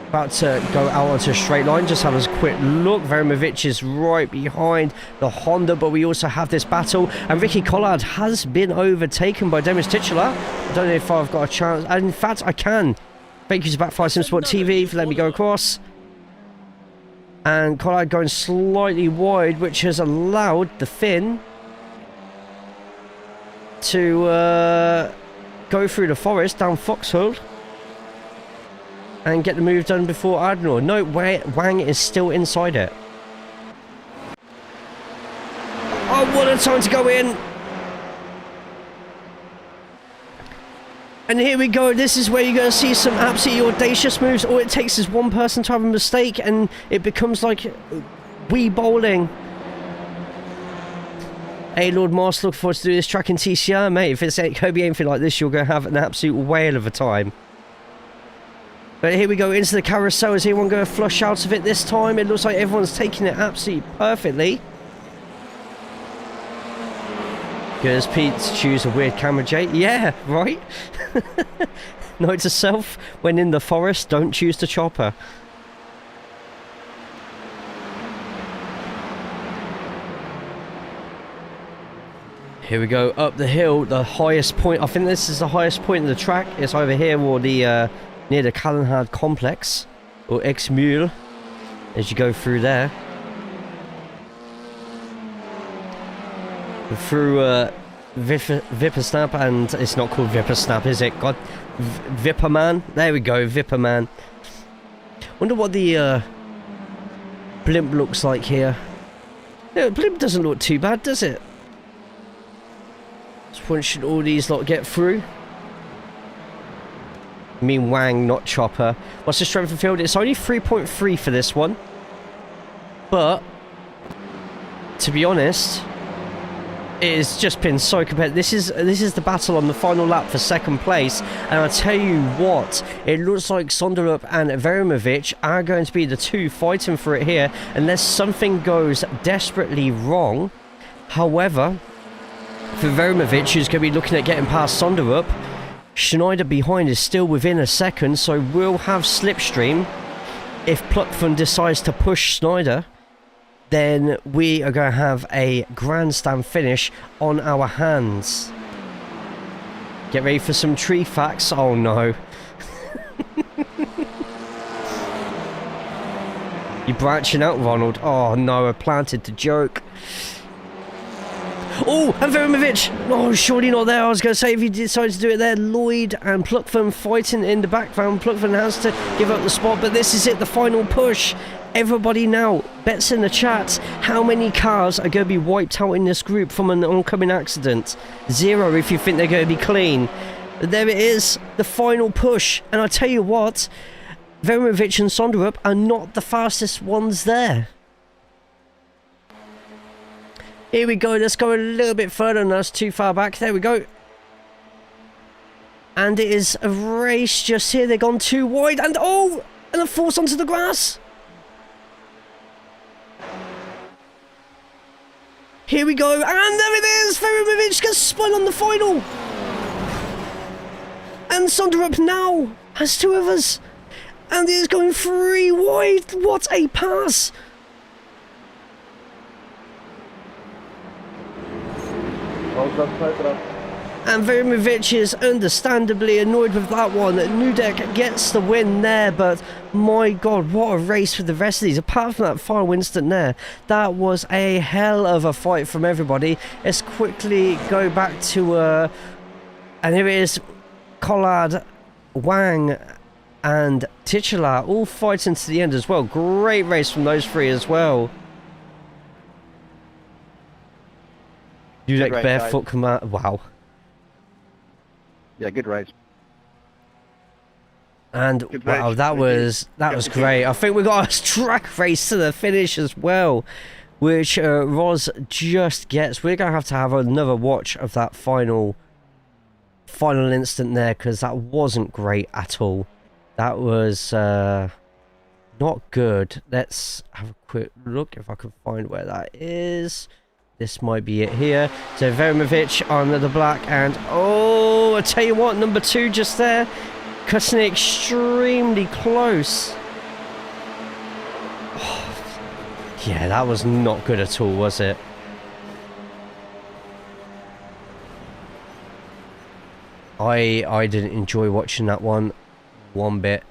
about to go out onto a straight line. Just have a quick look. Verimovic is right behind the Honda, but we also have this battle. And Ricky Collard has been overtaken by Demis Titular. I don't know if I've got a chance. And in fact, I can. Thank you to Backfire Simsport TV for letting me go across. And Collard going slightly wide, which has allowed the Finn to go through the forest down Foxhole and get the move done before Admiral. No, Wang is still inside it. Oh, what a time to go in! And here we go. This is where you're going to see some absolutely audacious moves. All it takes is one person to have a mistake and it becomes like Wii bowling. Hey, Lord Mars, look forward to do this track in TCR, mate. If it's going to be anything like this, you're going to have an absolute whale of a time. But here we go into the carousel. Is anyone going to flush out of it this time? It looks like everyone's taking it absolutely perfectly. Does Pete choose a weird camera, Jay? Yeah, right? Note to self, when in the forest, don't choose the chopper. Here we go, up the hill, the highest point. I think this is the highest point of the track. It's over here or the near the Kallenhard complex, or Exmühl, as you go through there. Through Vippersnap, and it's not called Vippersnap, is it? God, Vipperman. There we go, Vipperman. Wonder what the blimp looks like here. No, blimp doesn't look too bad, does it? Just when should all these lot get through? I mean Wang, not Chopper. What's the strength of field? It's only 3.3 for this one, but to be honest, it's just been so competitive. This is the battle on the final lap for second place, and I tell you what, it looks like Sonderup and Verimovic are going to be the two fighting for it here, unless something goes desperately wrong. However, for Verimovic, who's going to be looking at getting past Sonderup, Schneider behind is still within a second, so we'll have slipstream. If Pluckfun decides to push Schneider, then we are going to have a grandstand finish on our hands. Get ready for some tree facts. Oh no. You're branching out, Ronald. Oh no, I planted the joke. Oh, and Verimovic. Oh, surely not there. I was going to say if he decides to do it there. Lloyd and Pluckford fighting in the background. Pluckford has to give up the spot, but this is it, the final push. Everybody now, bets in the chat. How many cars are going to be wiped out in this group from an oncoming accident? 0 if you think they're going to be clean. But there it is, the final push. And I tell you what, Verimovic and Sonderup are not the fastest ones there. Here we go, let's go a little bit further than us, too far back. There we go. And it is a race just here. They've gone too wide. And oh, and a force onto the grass. Here we go. And there it is. Verimovic gets spun on the final. And Sonderup now has 2 of us. And it is going 3 wide. What a pass. And Verimovic is understandably annoyed with that one. Nudek gets the win there, but my god, what a race for the rest of these. Apart from that final instant there, that was a hell of a fight from everybody. Let's quickly go back to, and here it is, Collard, Wang, and Titular all fighting to the end as well. Great race from those 3 as well. Nudek barefoot command. Wow. Yeah, good race. And wow, that was great. I think we got a track race to the finish as well, which Roz just gets. We're gonna have to have another watch of that final instant there, because that wasn't great at all. That was not good. Let's have a quick look if I can find where that is. This might be it here. So Verimovic on the black, and oh, I tell you what, number 2 just there, cutting it extremely close. Oh, yeah, that was not good at all, was it? I didn't enjoy watching that one bit.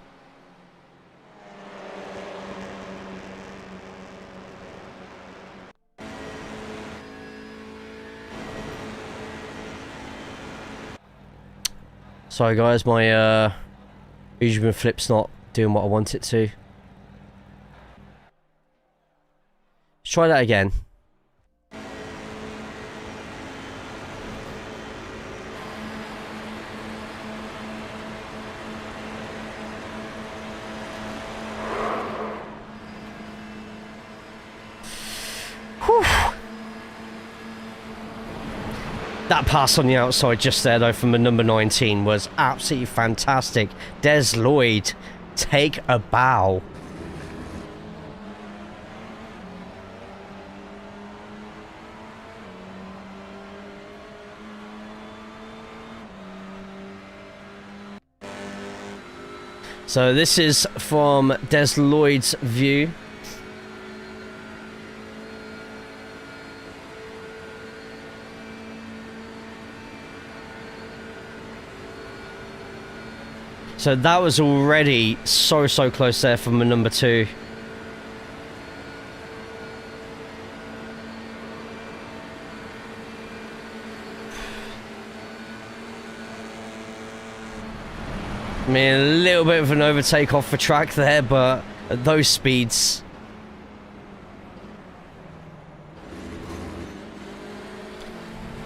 Sorry guys, my Benjamin flip's not doing what I want it to. Let's try that again. Whew. That pass on the outside just there though from the number 19 was absolutely fantastic. Des Lloyd, take a bow. So this is from Des Lloyd's view. So that was already so close there from the number 2. I mean, a little bit of an overtake off the track there, but at those speeds.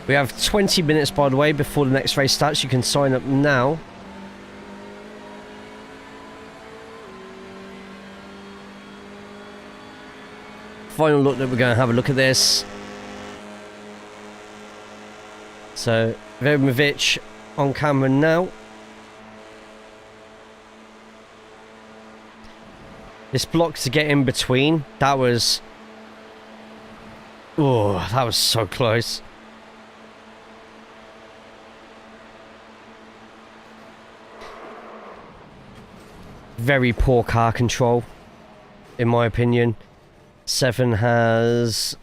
We have 20 minutes, by the way, before the next race starts. You can sign up now. Final look that we're going to have a look at this. So Verimovic on camera now. This block to get in between, that was, oh, that was so close. Very poor car control, in my opinion. 7 has,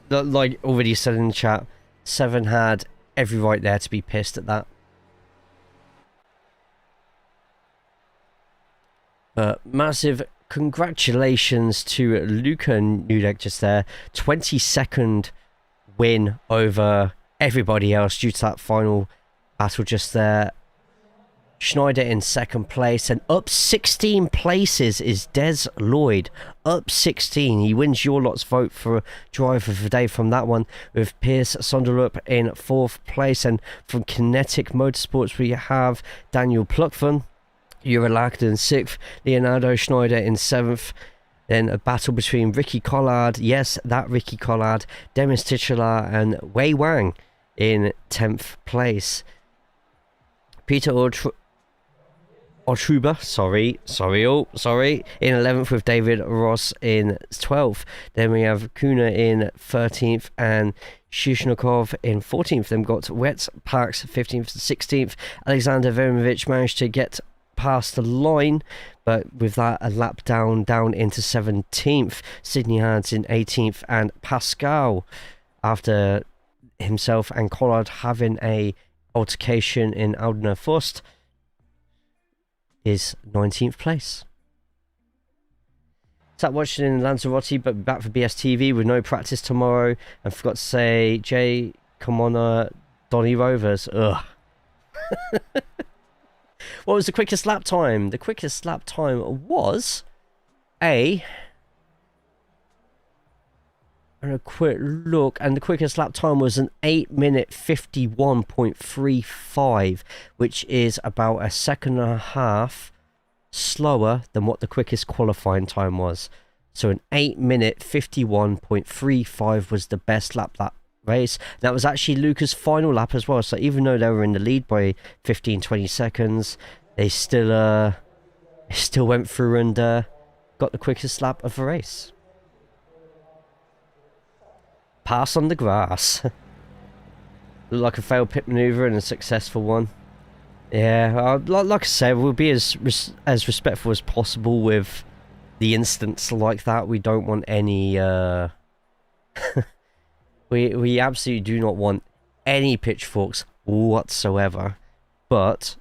like already said in the chat, 7 had every right there to be pissed at that. But massive congratulations to Luca Nudek just there. 22nd win over everybody else due to that final battle just there. Schneider in second place, and up 16 places is Des Lloyd. Up 16. He wins your lot's vote for driver of the day from that one, with Piers Sonderup in fourth place. And from Kinetic Motorsports, we have Daniel Pluckvan, Uralagd in sixth, Leonardo Schneider in seventh. Then a battle between Ricky Collard, yes, that Ricky Collard, Demis Titular, and Wei Wang in 10th place. Peter Otruba, sorry, in 11th, with David Ross in 12th. Then we have Kuna in 13th and Shishnikov in 14th. Then we've got Wet Parks 15th and 16th. Alexander Veronovich managed to get past the line, but with that a lap down into 17th. Sidney Hans in 18th, and Pascal, after himself and Collard having a altercation in Aldena Fust, is 19th place. Sat watching in Lanzarote, but back for BSTV with no practice tomorrow. And forgot to say, Jay, come on, Donny Rovers. Ugh. What was the quickest lap time? The quickest lap time was and a quick look, and the quickest lap time was an 8-minute 51.35, which is about a second and a half slower than what the quickest qualifying time was. So an 8-minute 51.35 was the best lap that race. That was actually Luca's final lap as well, so even though they were in the lead by 15-20 seconds, they still went through and got the quickest lap of the race. Pass on the grass. Looked like a failed pit maneuver and a successful one. Yeah, like I said, we'll be as respectful as possible with the instance like that. We don't want any we absolutely do not want any pitchforks whatsoever, but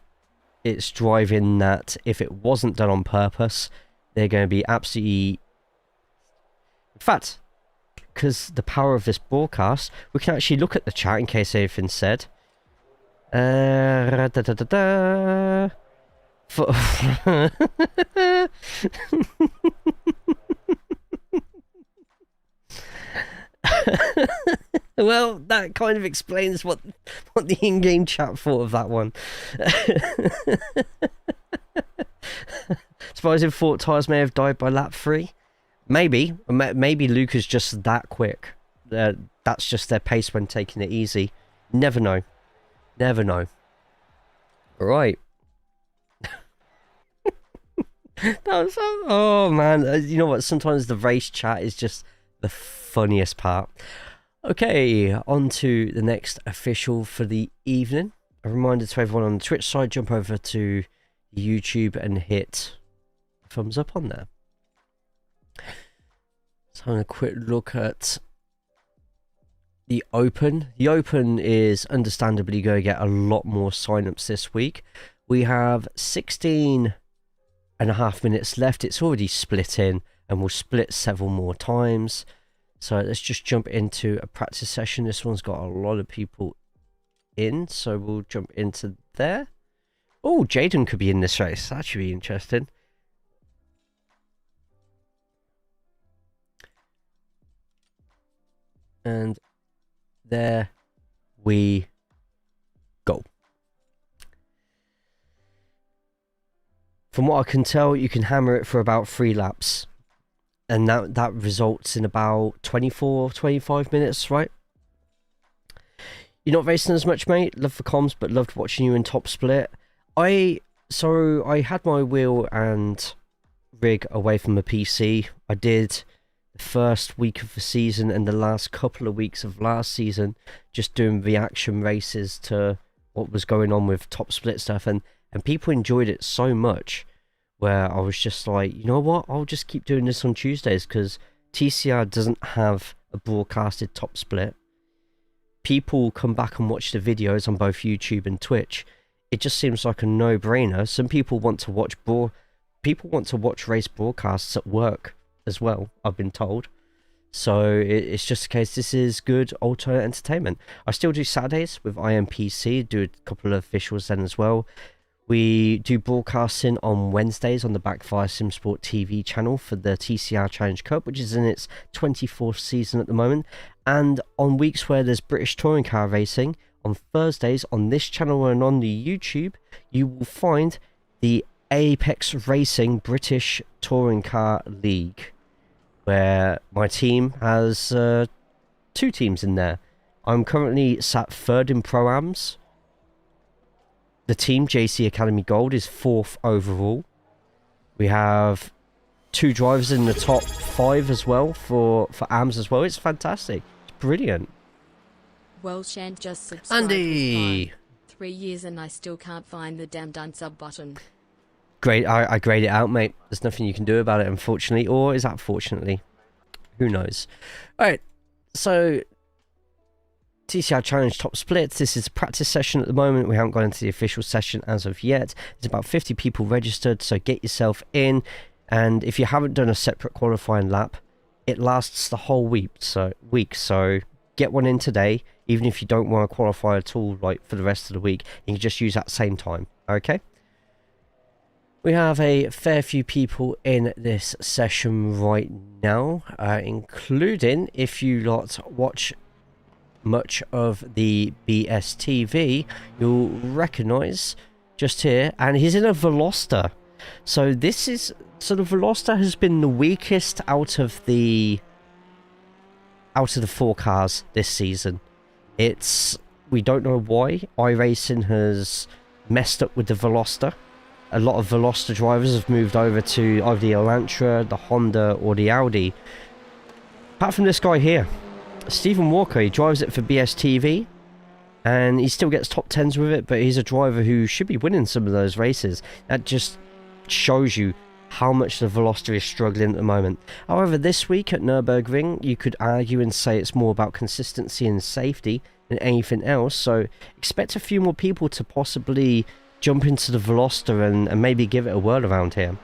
it's driving that if it wasn't done on purpose, they're going to be absolutely... In fact, because the power of this broadcast, we can actually look at the chat in case anything's said. Well, that kind of explains what the in-game chat thought of that one. Surprising thought tyres may have died by lap 3. Maybe Luca's just that quick. That's just their pace when taking it easy. Never know. Never know. Right. Oh man, you know what? Sometimes the race chat is just the funniest part. Okay, on to the next official for the evening. A reminder to everyone on the Twitch side, jump over to YouTube and hit thumbs up on there. So having a quick look at the Open. The Open is understandably going to get a lot more sign-ups this week. We have 16.5 minutes left. It's already split in, and we'll split several more times. So let's just jump into a practice session. This one's got a lot of people in, so we'll jump into there. Oh, Jaden could be in this race. That should be interesting. And there we go. From what I can tell, you can hammer it for about 3 laps. And that results in about 24-25 minutes, right? You're not racing as much, mate. Love the comms, but loved watching you in Top Split. I had my wheel and rig away from the PC. I did the first week of the season and the last couple of weeks of last season just doing reaction races to what was going on with Top Split stuff, and people enjoyed it so much where I was just like, you know what, I'll just keep doing this on Tuesdays, because TCR doesn't have a broadcasted Top Split. People come back and watch the videos on both YouTube and Twitch. It just seems like a no-brainer. Some people want to watch race broadcasts at work as well, I've been told. So it's just a case, this is good alternate entertainment. I still do Saturdays with IMPC, do a couple of officials then as well. We do broadcasting on Wednesdays on the Backfire Simsport TV channel for the TCR Challenge Cup, which is in its 24th season at the moment. And on weeks where there's British touring car racing, on Thursdays on this channel and on the YouTube, you will find the Apex Racing British Touring Car League, where my team has 2 teams in there. I'm currently sat 3rd in Pro-Ams. The team, JC Academy Gold, is 4th overall. We have 2 drivers in the top 5 as well for AMS as well. It's fantastic. It's brilliant. Well, Shant just subscribed. Andy! 3 years and I still can't find the damn unsub button. Great, I grayed it out, mate. There's nothing you can do about it, unfortunately. Or is that fortunately? Who knows? Alright, so TCR Challenge Top Splits. This is a practice session at the moment. We haven't gone into the official session as of yet. There's about 50 people registered, so get yourself in. And if you haven't done a separate qualifying lap, it lasts the whole week. So get one in today, even if you don't want to qualify at all, like for the rest of the week. You can just use that same time. Okay. We have a fair few people in this session right now, including, if you lot watch much of the BSTV, you'll recognise just here, and he's in a Veloster. So this is, so the Veloster has been the weakest out of the 4 cars this season. We don't know why. iRacing has messed up with the Veloster. A lot of Veloster drivers have moved over to either the Elantra, the Honda, or the Audi. Apart from this guy here, Stephen Walker. He drives it for BSTV, and he still gets top 10s with it, but he's a driver who should be winning some of those races. That just shows you how much the Veloster is struggling at the moment. However, this week at Nürburgring, you could argue and say it's more about consistency and safety than anything else, so expect a few more people to possibly jump into the Veloster and maybe give it a whirl around here.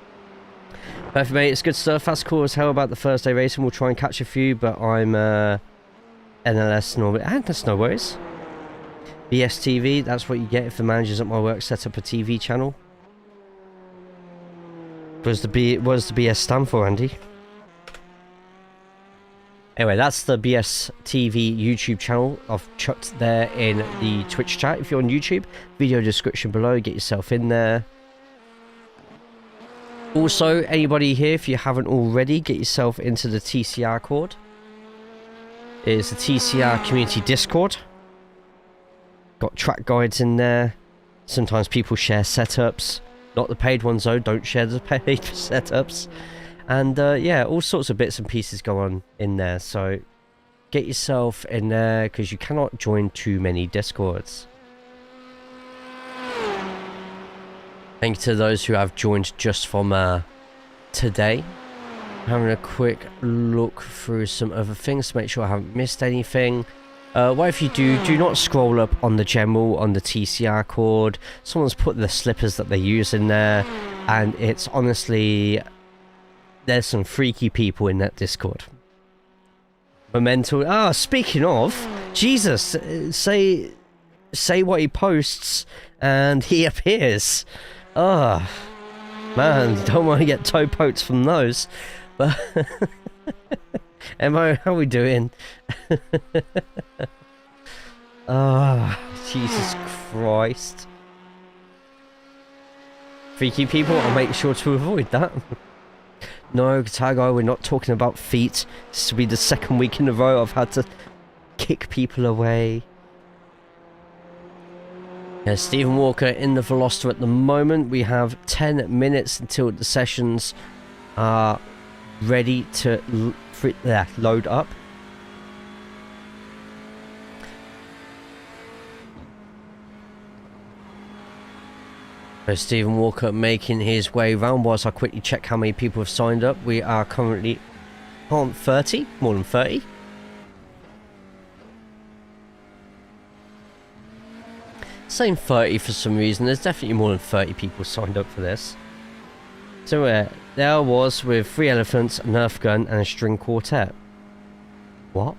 Perfect, mate. It's good stuff. That's cool as hell about the Thursday racing. We'll try and catch a few, but I'm NLS normally, and that's no worries. BSTV, that's what you get if the managers at my work set up a TV channel. What does the BS stand for, Andy? Anyway, that's the BSTV YouTube channel. I've chucked there in the Twitch chat. If you're on YouTube, video description below, get yourself in there. Also, anybody here, if you haven't already, get yourself into the TCR Cord. It is the TCR Community Discord. Got track guides in there. Sometimes people share setups. Not the paid ones though, don't share the paid setups. And yeah, all sorts of bits and pieces go on in there. So get yourself in there, because you cannot join too many Discords. Thank you to those who have joined just from today. Having a quick look through some other things to make sure I haven't missed anything. What if you do not scroll up on the general, on the TCR cord. Someone's put the slippers that they use in there, and it's honestly, there's some freaky people in that Discord. Memento. Speaking of, Jesus, say what he posts and he appears. Man, don't want to get toe poked from those. But Mo, how are we doing? Jesus Christ. Freaky people, I'll make sure to avoid that. No, Tago, we're not talking about feet. This will be the second week in a row I've had to kick people away. Yeah, Stephen Walker in the Veloster at the moment. We have 10 minutes until the sessions are ready to load up. So Stephen Walker making his way around whilst I quickly check how many people have signed up. We are currently on 30, more than 30. Saying 30 for some reason. There's definitely more than 30 people signed up for this. So there I was with 3 elephants, a Nerf gun and a string quartet. What?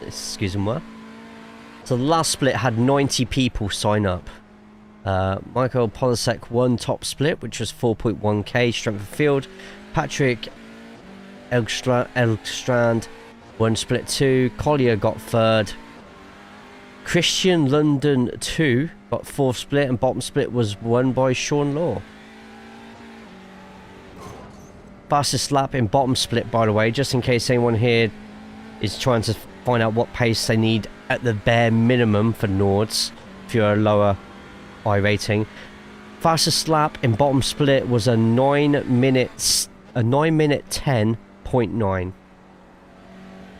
Excuse-moi. So the last split had 90 people sign up. Michael Polisek won top split, which was 4.1k strength of field. Patrick Elgstrand won split 2. Collier got 3rd. Christian London 2 got 4th split, and bottom split was won by Sean Law. Fastest lap in bottom split, by the way, just in case anyone here is trying to find out what pace they need at the bare minimum for Nords if you're a lower iRating. Fastest lap in bottom split was a 9 minute 10.9.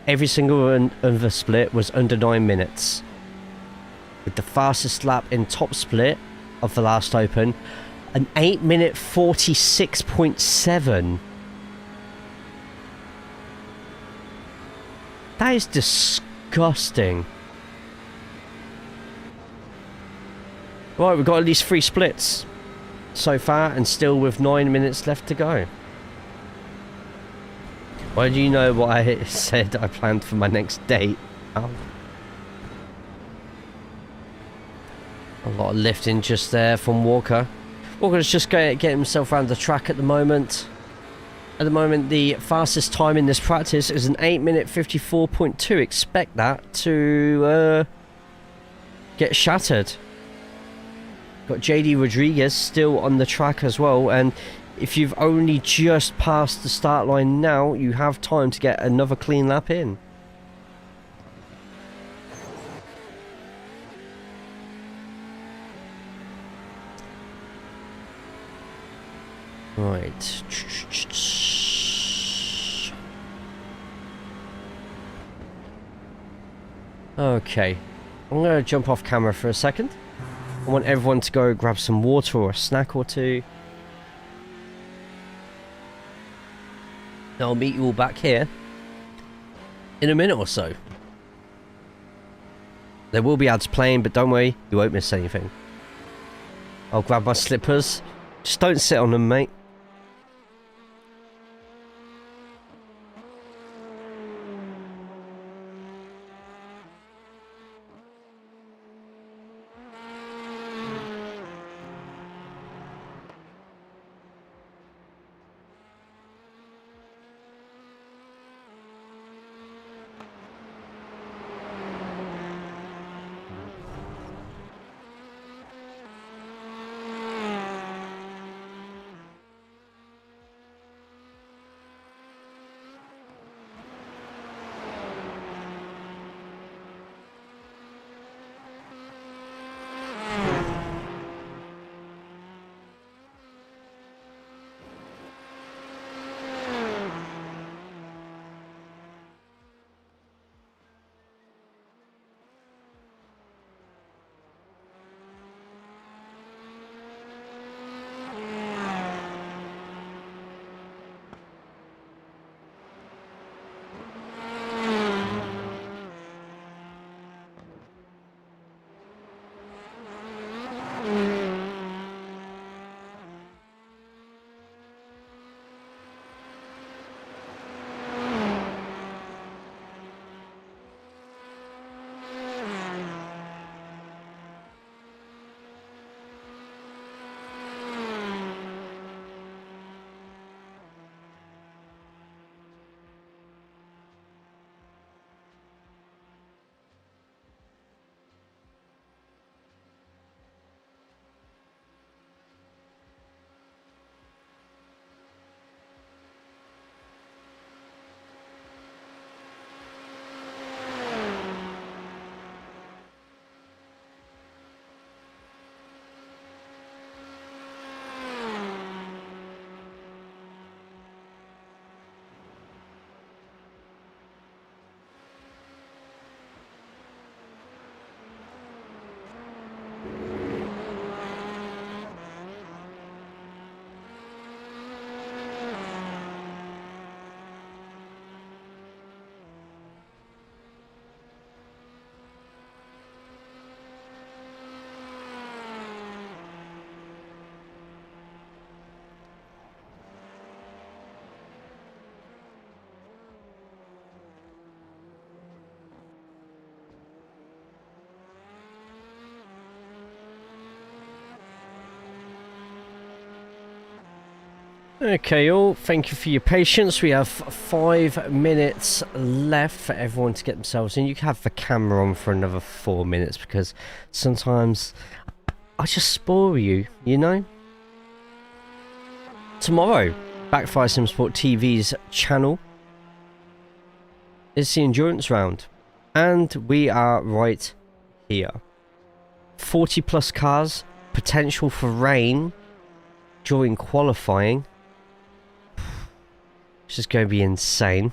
Every single one of the split was under 9 minutes. With the fastest lap in top split of the last open, an 8 minute 46.7. That is disgusting. Right, we've got at least 3 splits so far, and still with 9 minutes left to go. Why do you know what I said I planned for my next date? Oh. A lot of lifting just there from Walker. Walker's just going to get himself around the track at the moment. At the moment, the fastest time in this practice is an 8 minute 54.2. Expect that to get shattered. Got JD Rodriguez still on the track as well, and if you've only just passed the start line now, you have time to get another clean lap in. Right. Okay. I'm going to jump off camera for a second. I want everyone to go grab some water or a snack or two. I'll meet you all back here in a minute or so. There will be ads playing, but don't worry, you won't miss anything. I'll grab my slippers. Just don't sit on them, mate. Okay, all. Thank you for your patience. We have 5 minutes left for everyone to get themselves in. You can have the camera on for another 4 minutes because sometimes I just spoil you, you know? Tomorrow, Backfire Simsport TV's channel is the endurance round. And we are right here. 40 plus cars, potential for rain during qualifying. This is going to be insane.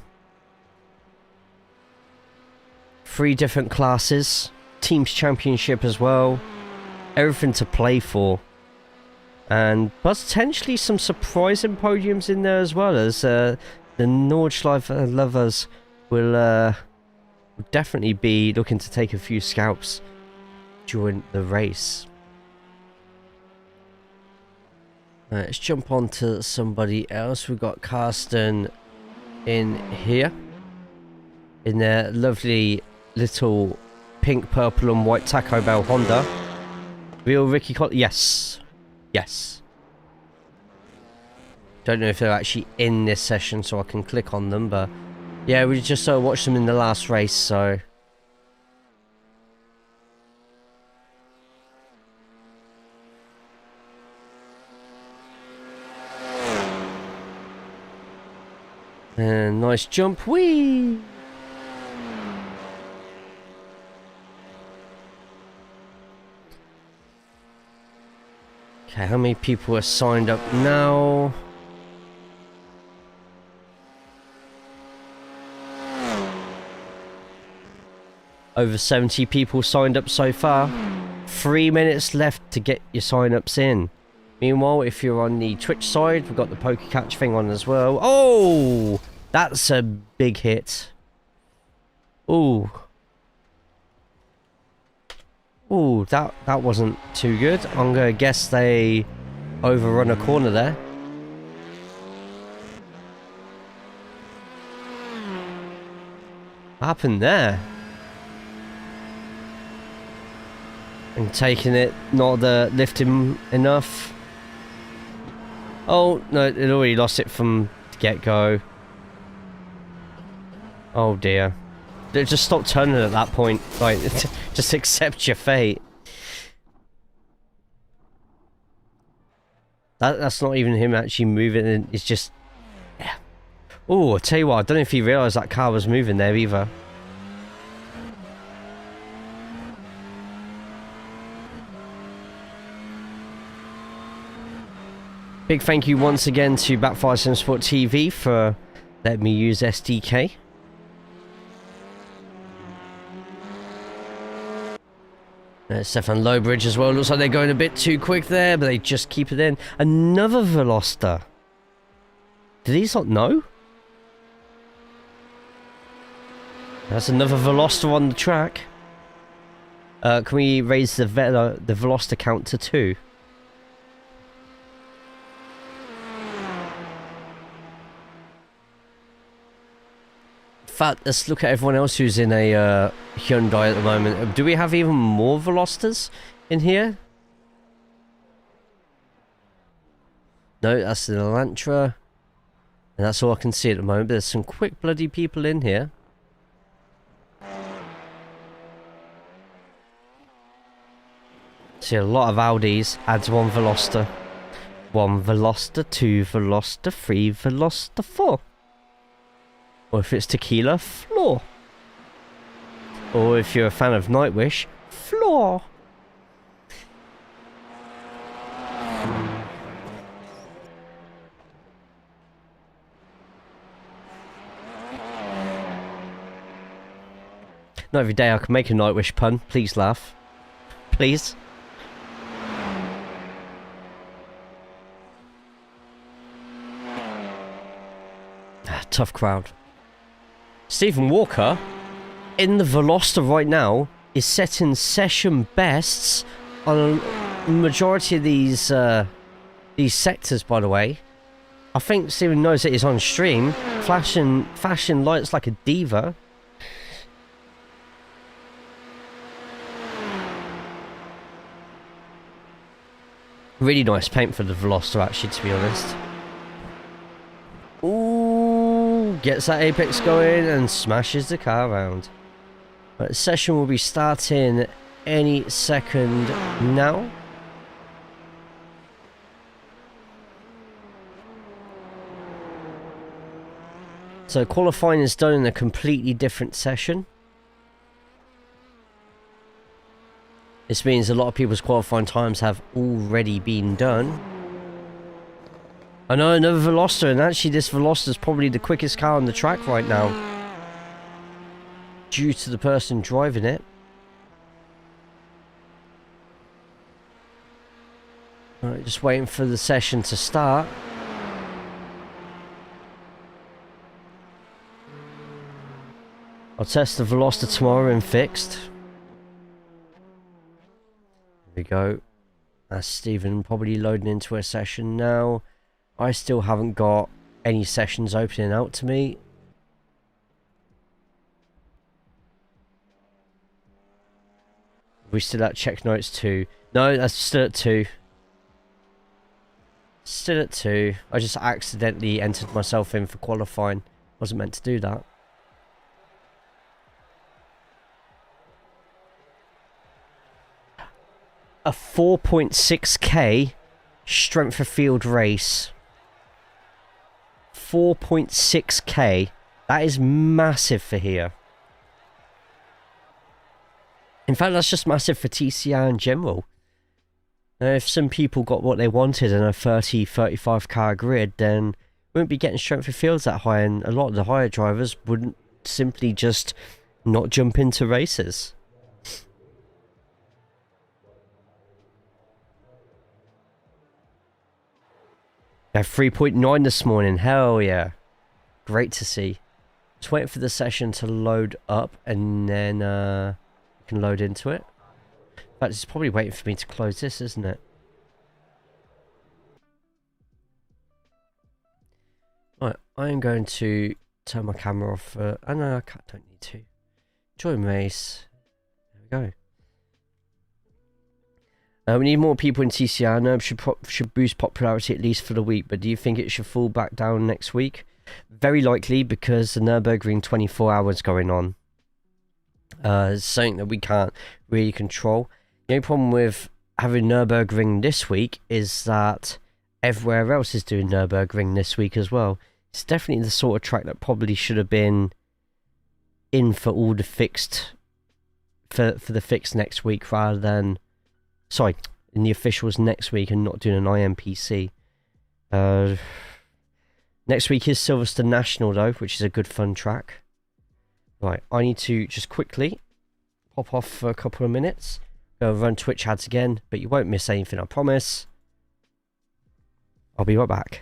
3 different classes, teams championship as well, everything to play for, and potentially some surprising podiums in there as well, as the Nordschleife lovers will definitely be looking to take a few scalps during the race. Let's jump on to somebody else. We've got Carsten in here in their lovely little pink, purple and white Taco Bell Honda. Real Ricky yes. Yes. Don't know if they're actually in this session so I can click on them, but yeah, we just watched them in the last race, so... And nice jump, whee! Okay, how many people are signed up now? Over 70 people signed up so far. 3 minutes left to get your sign-ups in. Meanwhile, if you're on the Twitch side, we've got the Poker Catch thing on as well. Oh! That's a big hit. Ooh. Ooh, that wasn't too good. I'm going to guess they overrun a corner there. What happened there? And taking it, not lifting enough. Oh, no, it already lost it from the get-go. Oh dear. Just stop turning at that point. Like, just accept your fate. That's not even him actually moving. It's just... Yeah. Oh, I tell you what, I don't know if he realised that car was moving there either. Big thank you once again to Backfire Simsport TV for letting me use SDK. Stefan Lowbridge as well. Looks like they're going a bit too quick there, but they just keep it in. Another Veloster. Did he not know? That's another Veloster on the track. Can we raise the Veloster count to 2? In fact, let's look at everyone else who's in a Hyundai at the moment. Do we have even more Velosters in here? No, that's the Elantra. And that's all I can see at the moment. But there's some quick bloody people in here. See a lot of Audis. Adds 1 Veloster. 1 Veloster, 2 Veloster, 3 Veloster, 4. Or if it's tequila, floor. Or if you're a fan of Nightwish, floor. Not every day I can make a Nightwish pun. Please laugh. Please. Tough crowd. Stephen Walker, in the Veloster right now, is setting session bests on a majority of these sectors, by the way. I think Stephen knows that he's on stream, flashing lights like a diva. Really nice paint for the Veloster, actually, to be honest. Ooh, gets that apex going and smashes the car around. Right, the session will be starting any second now. So qualifying is done in a completely different session. This means a lot of people's qualifying times have already been done. I know, another Veloster, and actually this Veloster is probably the quickest car on the track right now, due to the person driving it. Alright, just waiting for the session to start. I'll test the Veloster tomorrow in fixed. There we go. That's Stephen probably loading into a session now. I still haven't got any sessions opening out to me. We still at check notes 2. No, that's still at 2. Still at 2. I just accidentally entered myself in for qualifying. Wasn't meant to do that. A 4.6k strength of field race. 4.6k. That is massive for here. In fact, that's just massive for TCR in general. Now, if some people got what they wanted in a 30-35 car grid, then we wouldn't be getting strength of fields that high, and a lot of the higher drivers wouldn't simply just not jump into races. I have 3.9 this morning. Hell yeah. Great to see. Just waiting for the session to load up and then you can load into it. In fact, it's probably waiting for me to close this, isn't it? Right, I'm going to turn my camera off. Oh no, I don't need to. Join race. There we go. We need more people in TCR. NERB should boost popularity at least for the week, but do you think it should fall back down next week? Very likely, because the Nürburgring 24 hours going on. It's something that we can't really control. The only problem with having Nürburgring this week is that everywhere else is doing Nürburgring this week as well. It's definitely the sort of track that probably should have been in for all the fixed, for the fixed next week, rather than, sorry, in the officials next week and not doing an IMPC. Next week is Silverstone National though, which is a good fun track. Right, I need to just quickly pop off for a couple of minutes. Go run Twitch ads again, but you won't miss anything, I promise. I'll be right back.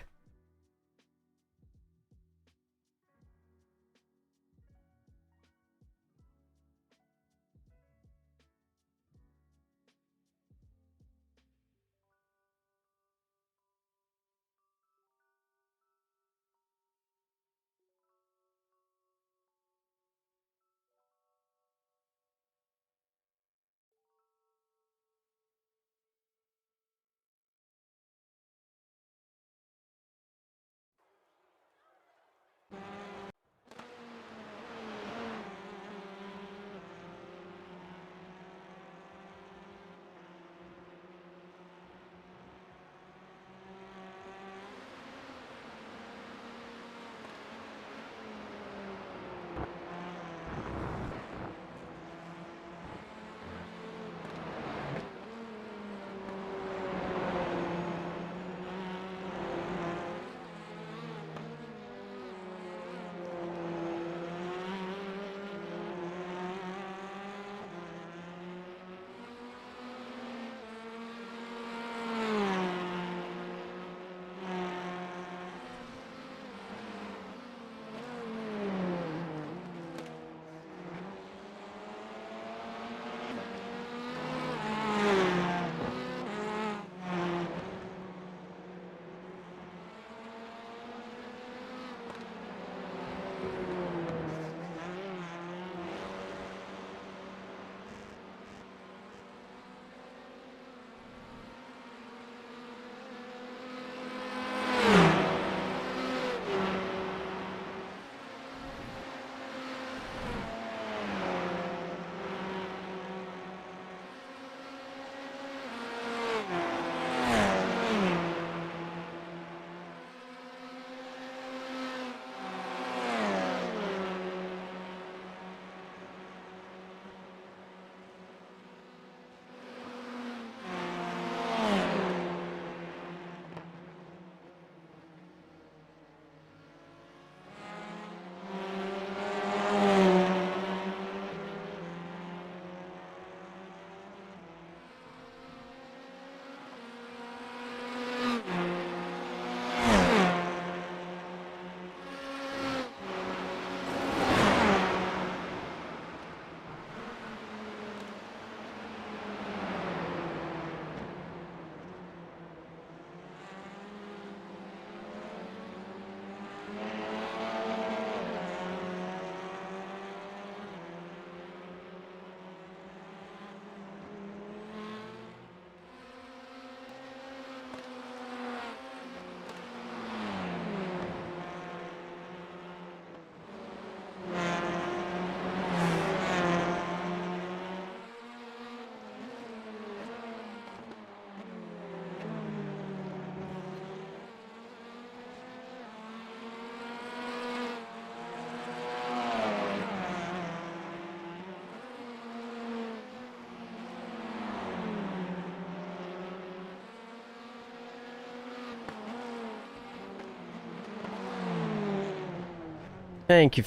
Thank you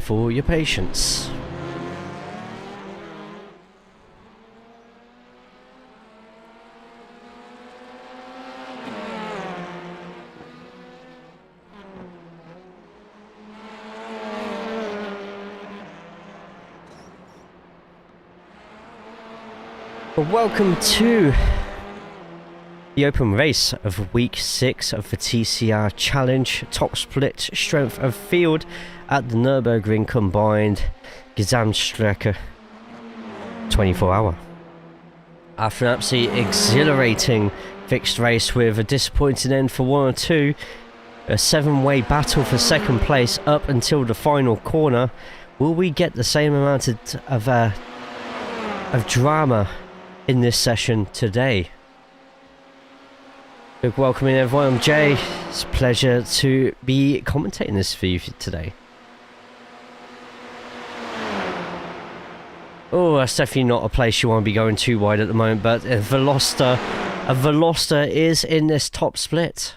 for your patience. Welcome to the open race of week 6 of the TCR Challenge Top Split Strength of Field at the Nürburgring Combined Gesamtstrecke 24 hour. After an absolutely exhilarating fixed race with a disappointing end for 1 or 2, a 7-way battle for second place up until the final corner, will we get the same amount of drama in this session today? Big welcome in everyone, I'm Jay. It's a pleasure to be commentating this for you today. Oh, that's definitely not a place you want to be going too wide at the moment, but a Veloster is in this top split.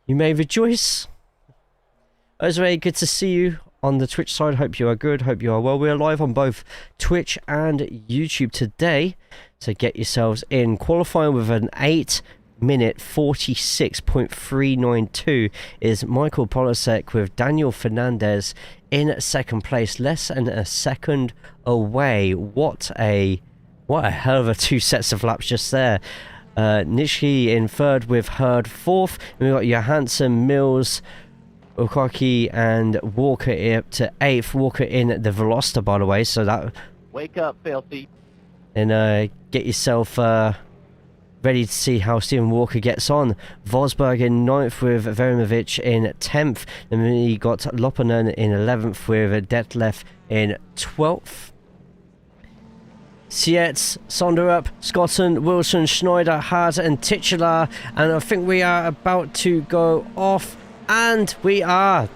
You may rejoice. As well, good to see you on the Twitch side. Hope you are good, hope you are well. We are live on both Twitch and YouTube today, so get yourselves in. Qualifying with an 8-minute 46.392 is Michael Polasek with Daniel Fernandez in second place, less than a second away. What a hell of a 2 sets of laps just there. Nishiki in third with Hurd fourth, and we've got Johansson, Mills, Okaki and Walker up to 8th. Walker in the Veloster, by the way, so that... Wake up, filthy. And get yourself ready to see how Stephen Walker gets on. Vosberg in 9th with Verimovic in 10th. And then you got Loppanen in 11th with Detlef in 12th. Sietz, Sonderup, Scotton, Wilson, Schneider, Hart and Titular. And I think we are about to go off. And we are.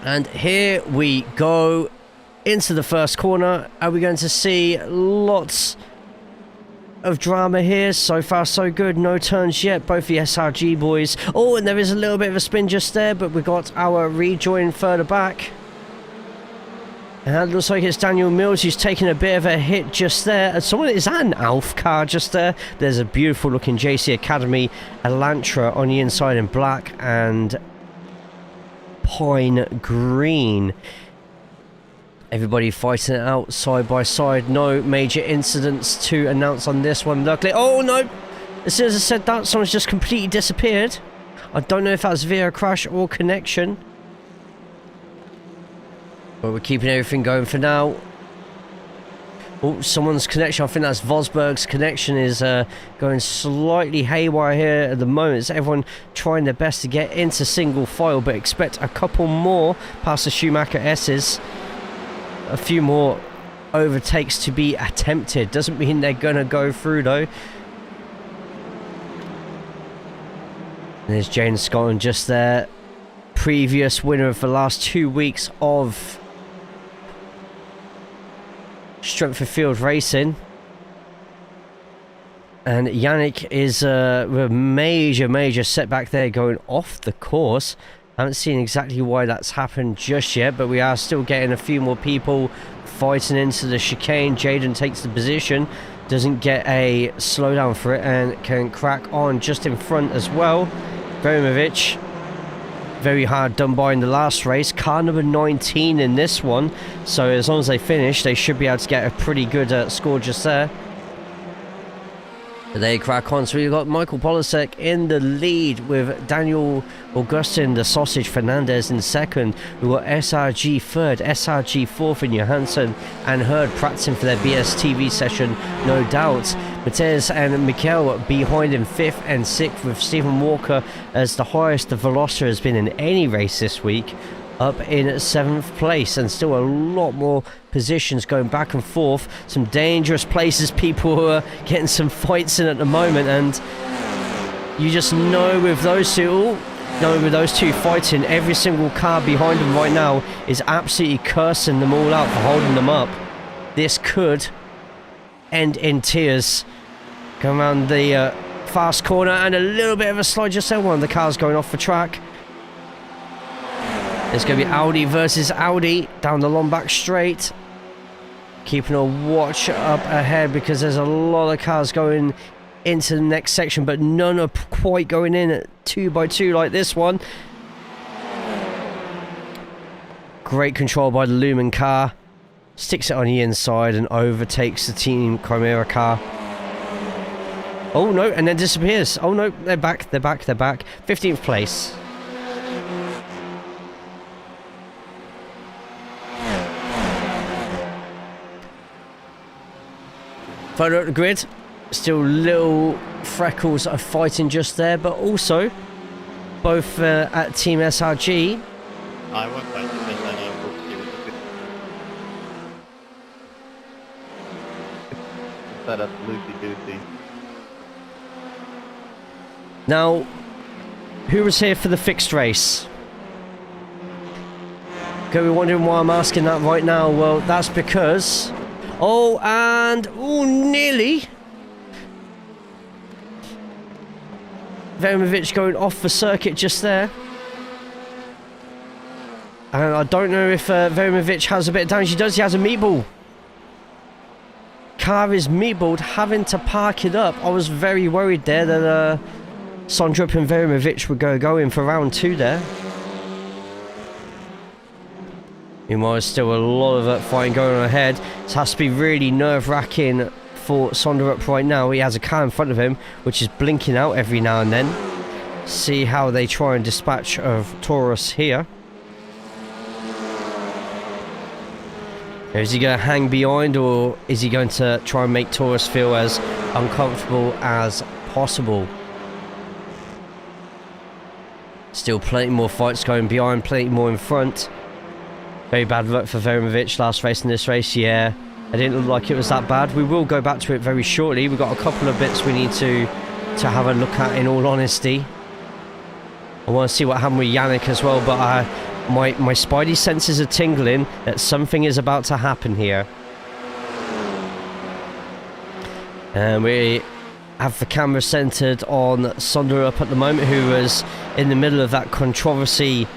And here we go into the first corner. Are we going to see lots of drama here? So far so good, no turns yet, both the SRG boys. Oh, and there is a little bit of a spin just there, but we got our rejoin further back. And it looks like it's Daniel Mills who's taking a bit of a hit just there. And someone, is that an Alf car just there? There's a beautiful looking JC Academy Elantra on the inside in black and pine green. Everybody fighting it out side by side. No major incidents to announce on this one, luckily. Oh no! As soon as I said that, someone's just completely disappeared. I don't know if that's via crash or connection. But we're keeping everything going for now. Oh, someone's connection, I think that's Vosberg's connection, is going slightly haywire here at the moment. It's everyone trying their best to get into single file, but expect a couple more past the Schumacher S's. A few more overtakes to be attempted. Doesn't mean they're going to go through though. There's Jane Scotland just there. Previous winner of the last 2 weeks of Strength of Field racing. And Yannick is a major setback there, going off the course. I haven't seen exactly why that's happened just yet, but we are still getting a few more people fighting into the chicane. Jaden takes the position, doesn't get a slowdown for it, and can crack on just in front as well. Verimovic, very hard done by in the last race. Car number 19 in this one, so as long as they finish, they should be able to get a pretty good score just there. But they crack on, so we've got Michael Polasek in the lead with Daniel Augustin, the Sausage Fernandez in second. We've got SRG third, SRG fourth, and Johansson and Hurd practicing for their BSTV session, no doubt. Matez and Mikel behind in fifth and sixth, with Stephen Walker as the highest the Veloster has been in any race this week, up in 7th place, and still a lot more positions going back and forth. Some dangerous places, people who are getting some fights in at the moment, and you just know with those two, fighting, every single car behind them right now is absolutely cursing them all out for holding them up. This could end in tears. Come around the fast corner and a little bit of a slide just there. One of the cars going off the track. It's going to be Audi versus Audi down the long back straight. Keeping a watch up ahead because there's a lot of cars going into the next section, but none are quite going in at 2x2 like this one. Great control by the Lumen car. Sticks it on the inside and overtakes the Team Chimera car. Oh no, and then disappears. Oh no, they're back, they're back, they're back. 15th place. Further up the grid, still little freckles are fighting just there, but also both at Team SRG. I won't fight the Lanier. Set up loosey goosey. Now, who was here for the fixed race? Gonna be wondering why I'm asking that right now. Well, that's because... Oh, and... Oh, nearly. Veromovic going off the circuit just there. And I don't know if Veromovic has a bit of damage. He does, he has a meatball. Car is meatballed, having to park it up. I was very worried there that Sondrup and Veromovic would go in for round 2 there. Meanwhile, there's still a lot of fighting going on ahead. This has to be really nerve-wracking for Sondrup right now. He has a car in front of him, which is blinking out every now and then. See how they try and dispatch of Taurus here. Is he going to hang behind, or is he going to try and make Taurus feel as uncomfortable as possible? Still plenty more fights going behind, plenty more in front. Very bad luck for Veromovic last race in this race, yeah. I didn't look like it was that bad. We will go back to it very shortly. We've got a couple of bits we need to have a look at, in all honesty. I want to see what happened with Yannick as well, but my spidey senses are tingling that something is about to happen here. And we have the camera centered on Sonderup at the moment, who was in the middle of that controversy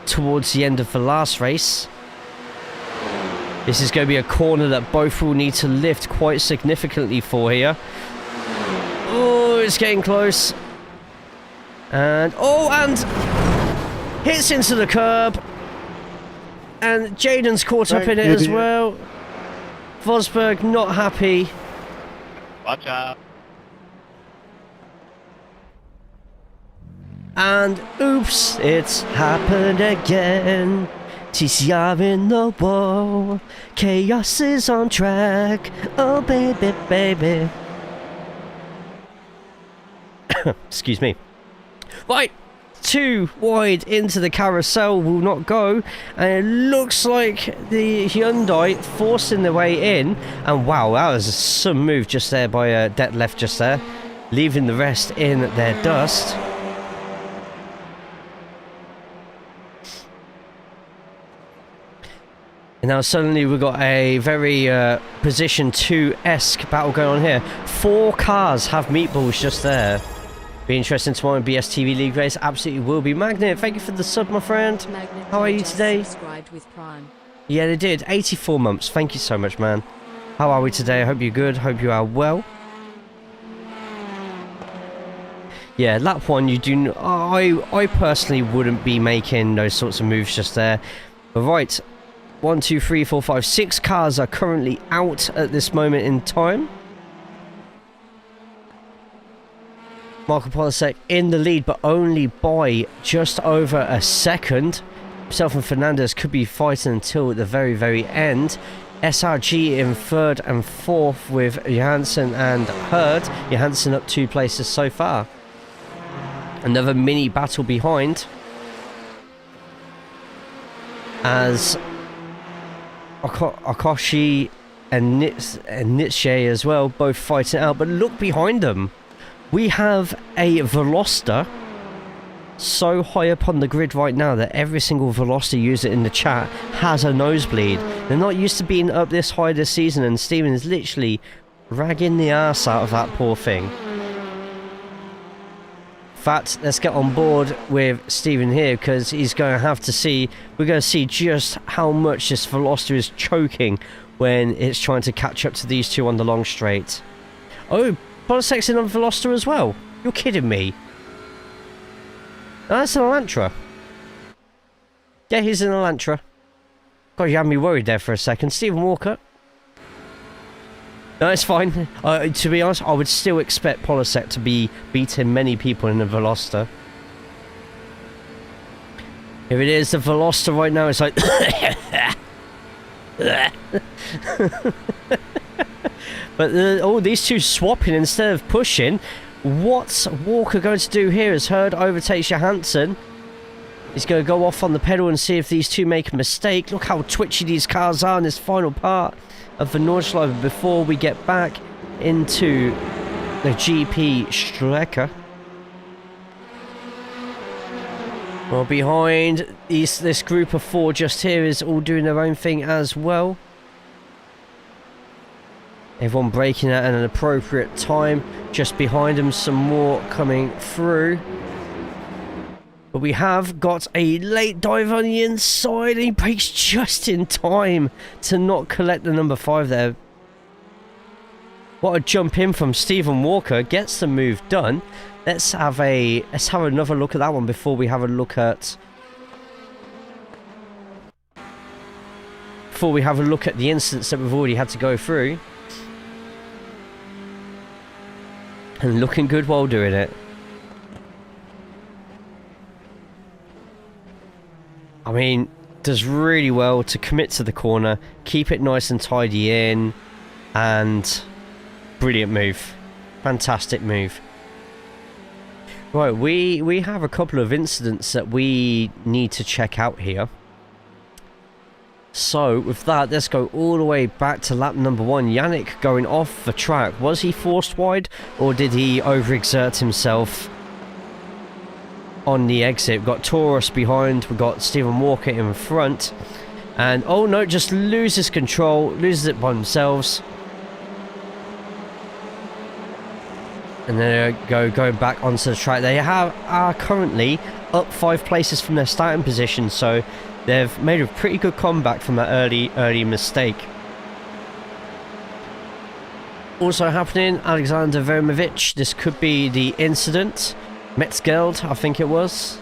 towards the end of the last race. This is going to be a corner that both will need to lift quite significantly for here. Oh, it's getting close. And hits into the curb. And Jaden's caught up in it as well. Vosberg not happy. Watch out. And oops, it's happened again. TCR in the wall. Chaos is on track. Oh baby, baby. Excuse me. Right, 2 wide into the carousel will not go, and it looks like the Hyundai forcing their way in. And wow, that was some move just there by Detlef just there, leaving the rest in their dust. And now suddenly we've got a very position 2-esque battle going on here. 4 cars have meatballs just there. Be interesting tomorrow in BSTV League race. Absolutely will be. Magnet, thank you for the sub, my friend. Magnet, how are you today? Subscribed with Prime. Yeah, they did. 84 months. Thank you so much, man. How are we today? I hope you're good. Hope you are well. Yeah, lap 1, you do. I personally wouldn't be making those sorts of moves just there. But right, 1, 2, 3, 4, 5, 6 cars are currently out at this moment in time. Marco Polasek in the lead, but only by just over a second. Himself and Fernandez could be fighting until the very, very end. SRG in 3rd and 4th with Johansson and Hurd. Johansson up 2 places so far. Another mini battle behind, as Akoshi and Nietzsche as well, both fighting out. But look behind them. We have a Veloster so high up on the grid right now that every single Veloster user in the chat has a nosebleed. They're not used to being up this high this season, and Steven is literally ragging the ass out of that poor thing. fact, let's get on board with Stephen here, because he's going to have to see, we're going to see just how much this Veloster is choking when it's trying to catch up to these two on the long straight. Oh, Polisec's in on Veloster as well. You're kidding me. No, that's an Elantra. Yeah, he's in Elantra. God, you had me worried there for a second. Stephen Walker. No, it's fine. To be honest, I would still expect Polisek to be beating many people in the Veloster. Here it is, the Veloster right now. It's like... But these two swapping instead of pushing. What's Walker going to do here as Hurd overtakes Johansson? He's going to go off on the pedal and see if these two make a mistake. Look how twitchy these cars are in this final part of the Nordschleife before we get back into the GP Strecke. Well, behind this group of four just here is all doing their own thing as well. Everyone braking at an appropriate time. Just behind them, some more coming through. But we have got a late dive on the inside, and he brakes just in time to not collect the number 5 there. What a jump in from Stephen Walker. Gets the move done. Let's have another look at that one before we have a look at... Before we have a look at the instance that we've already had to go through. And looking good while doing it. I mean, does really well to commit to the corner, keep it nice and tidy in, and brilliant move. Fantastic move. Right, we have a couple of incidents that we need to check out here. So, with that, let's go all the way back to lap number 1. Yannick going off the track. Was he forced wide, or did he overexert himself on the exit? We've got Taurus behind, we've got Stephen Walker in front. And, oh no, just loses control, loses it by themselves. And then going back onto the track. They are currently up 5 places from their starting position, so they've made a pretty good comeback from that early mistake. Also happening, Alexander Vermovic. This could be the incident. Metzgeld, I think it was.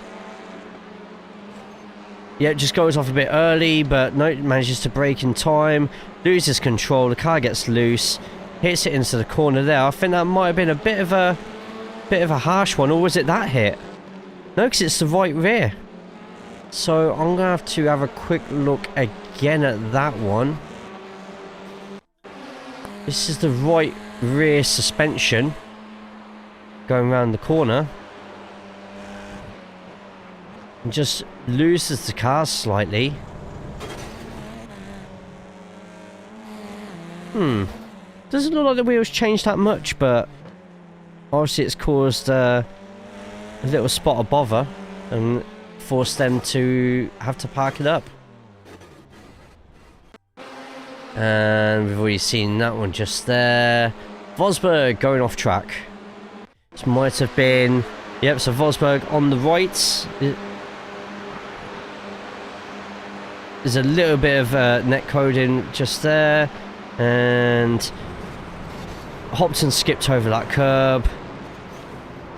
Yeah, it just goes off a bit early, but no, manages to brake in time. Loses control, the car gets loose. Hits it into the corner there. I think that might have been a bit of a harsh one, or was it that hit? No, because it's the right rear. So I'm going to have a quick look again at that one. This is the right rear suspension going around the corner. And just loses the car slightly. Doesn't look like the wheels changed that much, but obviously it's caused a little spot of bother and forced them to have to park it up. And we've already seen that one just there. Vosberg going off track. This might have been... Yep, so Vosberg on the right. There's a little bit of net coding just there. And Hopton skipped over that curb.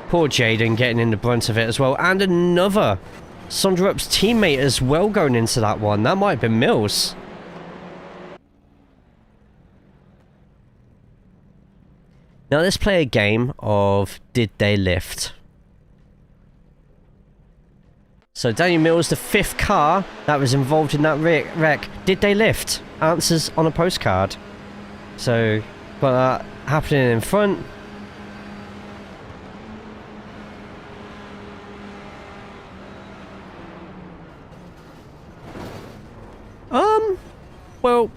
Poor Jaden getting in the brunt of it as well. And another Sonderup's teammate as well going into that one. That might have been Mills. Now let's play a game of Did They Lift? So Daniel Mills, the 5th car that was involved in that wreck. Did they lift? Answers on a postcard. So got that happening in front. Well,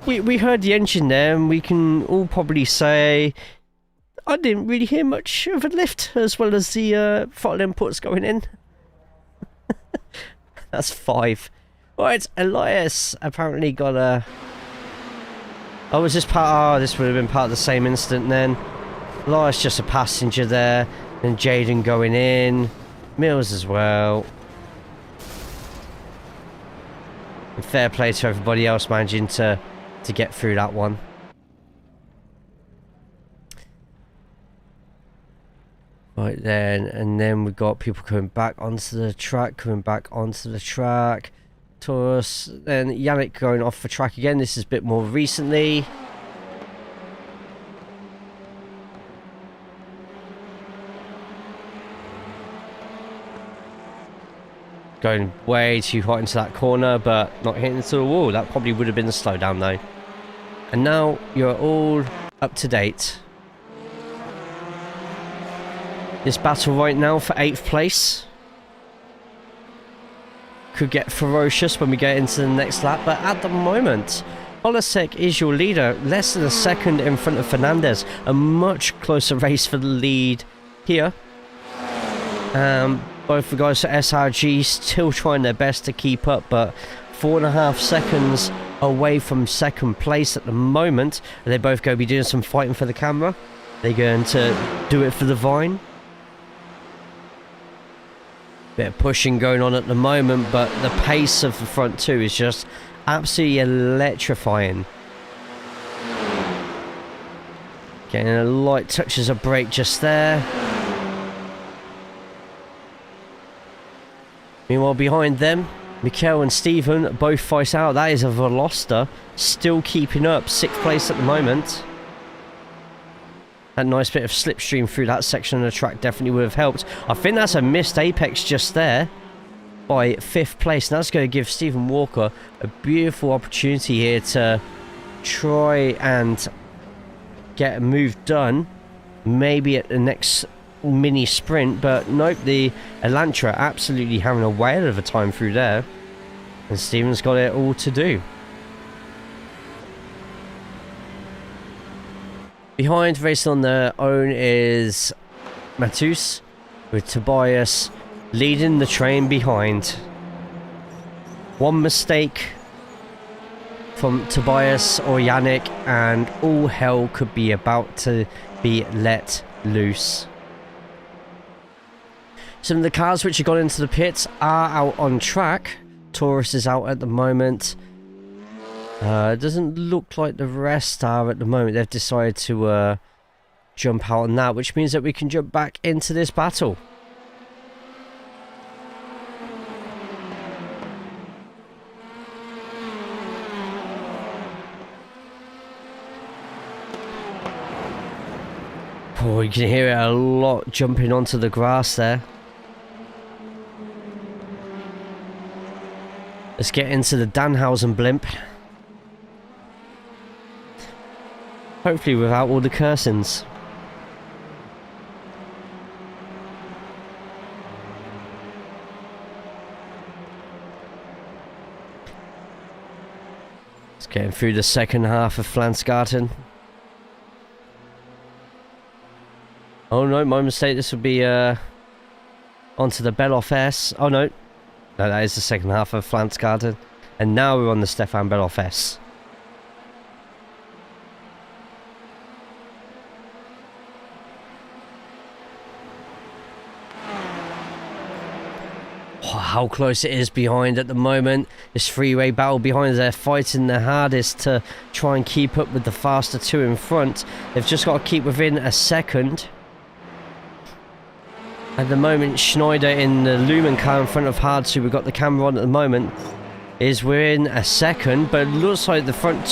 we heard the engine there, and we can all probably say I didn't really hear much of a lift, as well as the throttle inputs going in. That's 5. Right, Elias apparently got a... Oh, was this part... Oh, this would have been part of the same incident then. Elias just a passenger there. And Jaden going in. Mills as well. And fair play to everybody else managing to get through that one. Right then, and then we've got people coming back onto the track, Taurus, then Yannick going off the track again. This is a bit more recently. Going way too hot into that corner, but not hitting into the wall. That probably would have been a slowdown though. And now you're all up to date. This battle right now for 8th place could get ferocious when we get into the next lap, but at the moment, Polasek is your leader, less than a second in front of Fernandez. A much closer race for the lead here. Both the guys at SRG still trying their best to keep up, but 4.5 seconds away from second place at the moment. Are they both going to be doing some fighting for the camera? They're going to do it for the Vine. Bit of pushing going on at the moment, but the pace of the front two is just absolutely electrifying. Getting a light touches of brake just there. Meanwhile, behind them, Mikkel and Stephen both fight out. That is a Veloster, still keeping up, 6th place at the moment. That nice bit of slipstream through that section of the track definitely would have helped. I think that's a missed apex just there by 5th place. And that's going to give Stephen Walker a beautiful opportunity here to try and get a move done. Maybe at the next mini sprint, but nope, the Elantra absolutely having a whale of a time through there, and Steven's got it all to do. Behind, racing on their own, is Matus, with Tobias leading the train behind. One mistake from Tobias or Yannick and all hell could be about to be let loose. Some of the cars which have gone into the pits are out on track. Taurus is out at the moment. It doesn't look like the rest are at the moment. They've decided to jump out on that, which means that we can jump back into this battle. Oh, you can hear it a lot jumping onto the grass there. Let's get into the Danhausen blimp. Hopefully without all the cursings. It's getting through the second half of Flansgarten. Oh no, my mistake. This would be onto the Beloff S. Oh no. No, that is the second half of Flansgarten. And now we're on the Stefan Beloff S. Oh, how close it is behind at the moment. This three-way battle behind. They're fighting their hardest to try and keep up with the faster two in front. They've just got to keep within a second. At the moment, Schneider in the Lumen car in front of Hards, who we've got the camera on at the moment, is within a second, but it looks like the front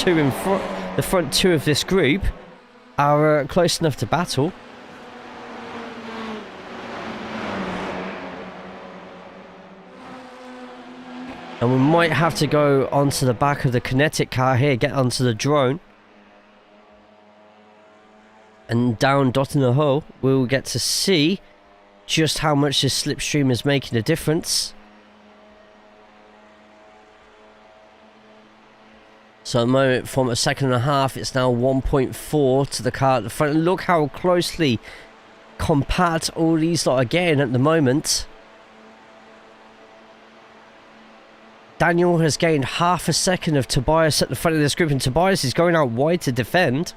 two of this group are close enough to battle. And we might have to go onto the back of the kinetic car here, get onto the drone. And down Dottenhall, we'll get to see just how much this slipstream is making a difference. So at the moment, from a second and a half, it's now 1.4 to the car at the front. Look how closely compact all these lot are getting at the moment. Daniel has gained half a second of Tobias at the front of this group, and Tobias is going out wide to defend.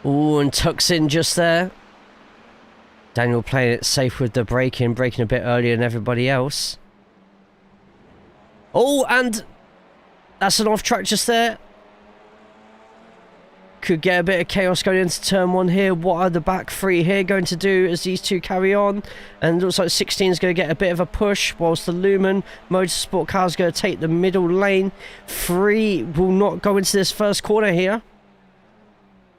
Ooh, and tucks in just there. Daniel playing it safe with the braking a bit earlier than everybody else. Oh, and that's an off track just there. Could get a bit of chaos going into turn 1 here. What are the back 3 here going to do as these two carry on? And it looks like 16 is going to get a bit of a push, whilst the Lumen Motorsport car is going to take the middle lane. 3 will not go into this first corner here.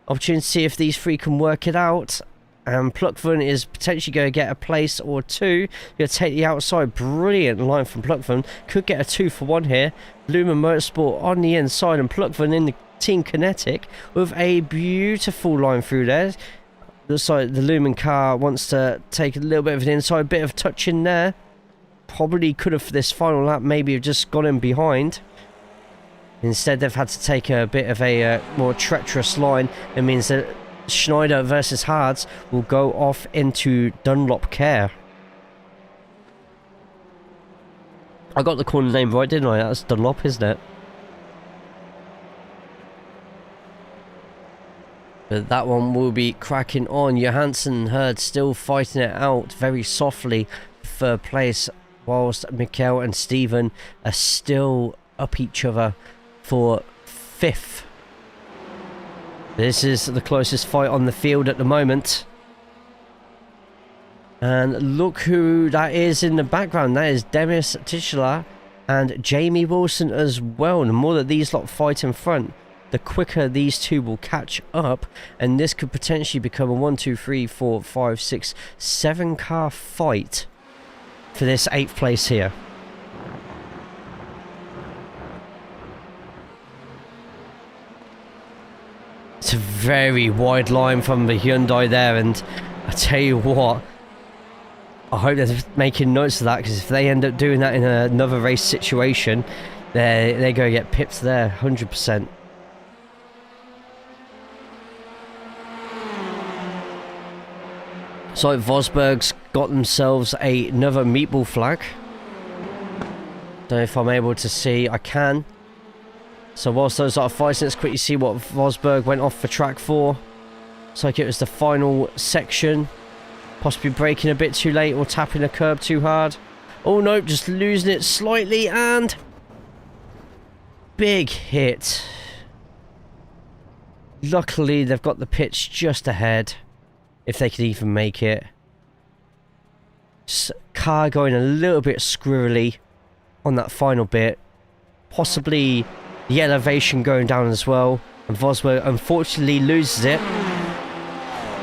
Opportunity to see if these 3 can work it out. And Pluckvan is potentially going to get a place or 2. Going to take the outside. Brilliant line from Pluckvan. Could get a 2 for 1 here. Lumen Motorsport on the inside and Pluckvan in the Team Kinetic with a beautiful line through there. Looks like the Lumen car wants to take a little bit of an inside, bit of touch in there. Probably could have for this final lap maybe have just gone in behind. Instead they've had to take a bit of a more treacherous line. It means that Schneider versus Hards will go off into Dunlop Care. I got the corner name right, didn't I? That's Dunlop, isn't it? But that one will be cracking on. Johansson and Hurd still fighting it out very softly for 3rd place, whilst Mikkel and Steven are still up each other for 5th. This is the closest fight on the field at the moment. And look who that is in the background. That is Demis Tischler and Jamie Wilson as well. The more that these lot fight in front, the quicker these two will catch up, and this could potentially become a 1, 2, 3, 4, 5, 6, 7 car fight for this 8th place here. It's a very wide line from the Hyundai there, and I tell you what, I hope they're making notes of that, because if they end up doing that in another race situation, they're going to get pipped there 100%. So Vosberg's got themselves another meatball flag. Don't know if I'm able to see. I can. So whilst those are fighting, let's quickly see what Vosberg went off for track 4. Looks like it was the final section. Possibly braking a bit too late or tapping the curb too hard. Oh no, just losing it slightly, and big hit. Luckily they've got the pitch just ahead, if they could even make it. Car going a little bit squirrely on that final bit. Possibly the elevation going down as well. And Vosberg unfortunately loses it.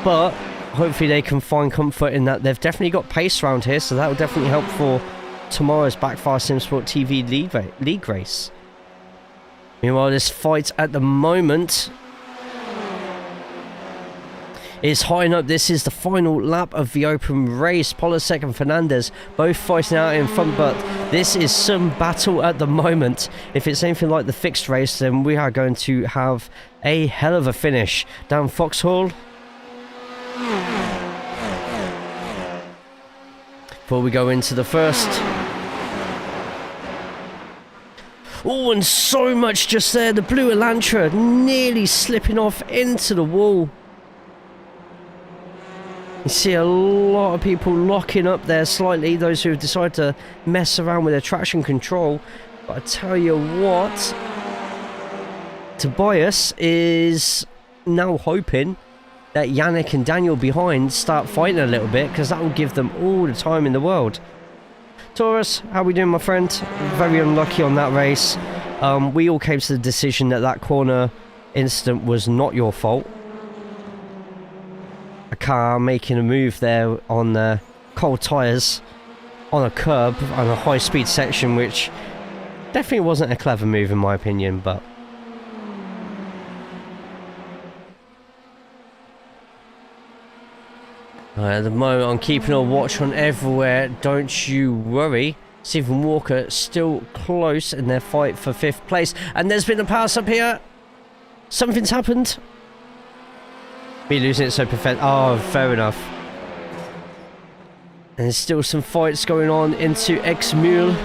But hopefully they can find comfort in that. They've definitely got pace around here, so that will definitely help for tomorrow's Backfire Simsport TV league race. Meanwhile, this fight at the moment is high up. This is the final lap of the open race. Polasek and Fernandez both fighting out in front, but this is some battle at the moment. If it's anything like the fixed race, then we are going to have a hell of a finish down Foxhall. Before we go into the first. Oh, and so much just there. The blue Elantra nearly slipping off into the wall. You see a lot of people locking up there slightly, those who have decided to mess around with their traction control. But I tell you what, Tobias is now hoping that Yannick and Daniel behind start fighting a little bit, because that will give them all the time in the world. Taurus, how we doing, my friend? Very unlucky on that race. We all came to the decision that that corner incident was not your fault. A car making a move there on cold tyres on a curb on a high speed section, which definitely wasn't a clever move in my opinion, but at the moment I'm keeping a watch on everywhere, don't you worry. Stephen Walker still close in their fight for 5th place, and there's been a pass up here. Something's happened. Me losing it so perfect. Oh, fair enough. And there's still some fights going on into X-Mule.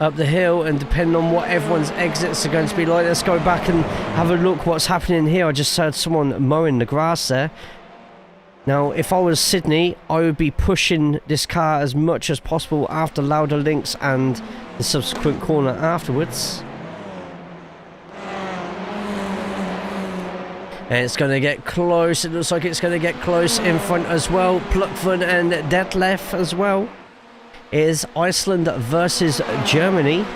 up the hill, and depending on what everyone's exits are going to be like, let's go back and have a look what's happening here. I just heard someone mowing the grass there. Now, if I was Sydney, I would be pushing this car as much as possible after louder links and the subsequent corner afterwards. And it's going to get close. It looks like it's going to get close in front as well. Plukven and Detlef as well. It is Iceland versus Germany.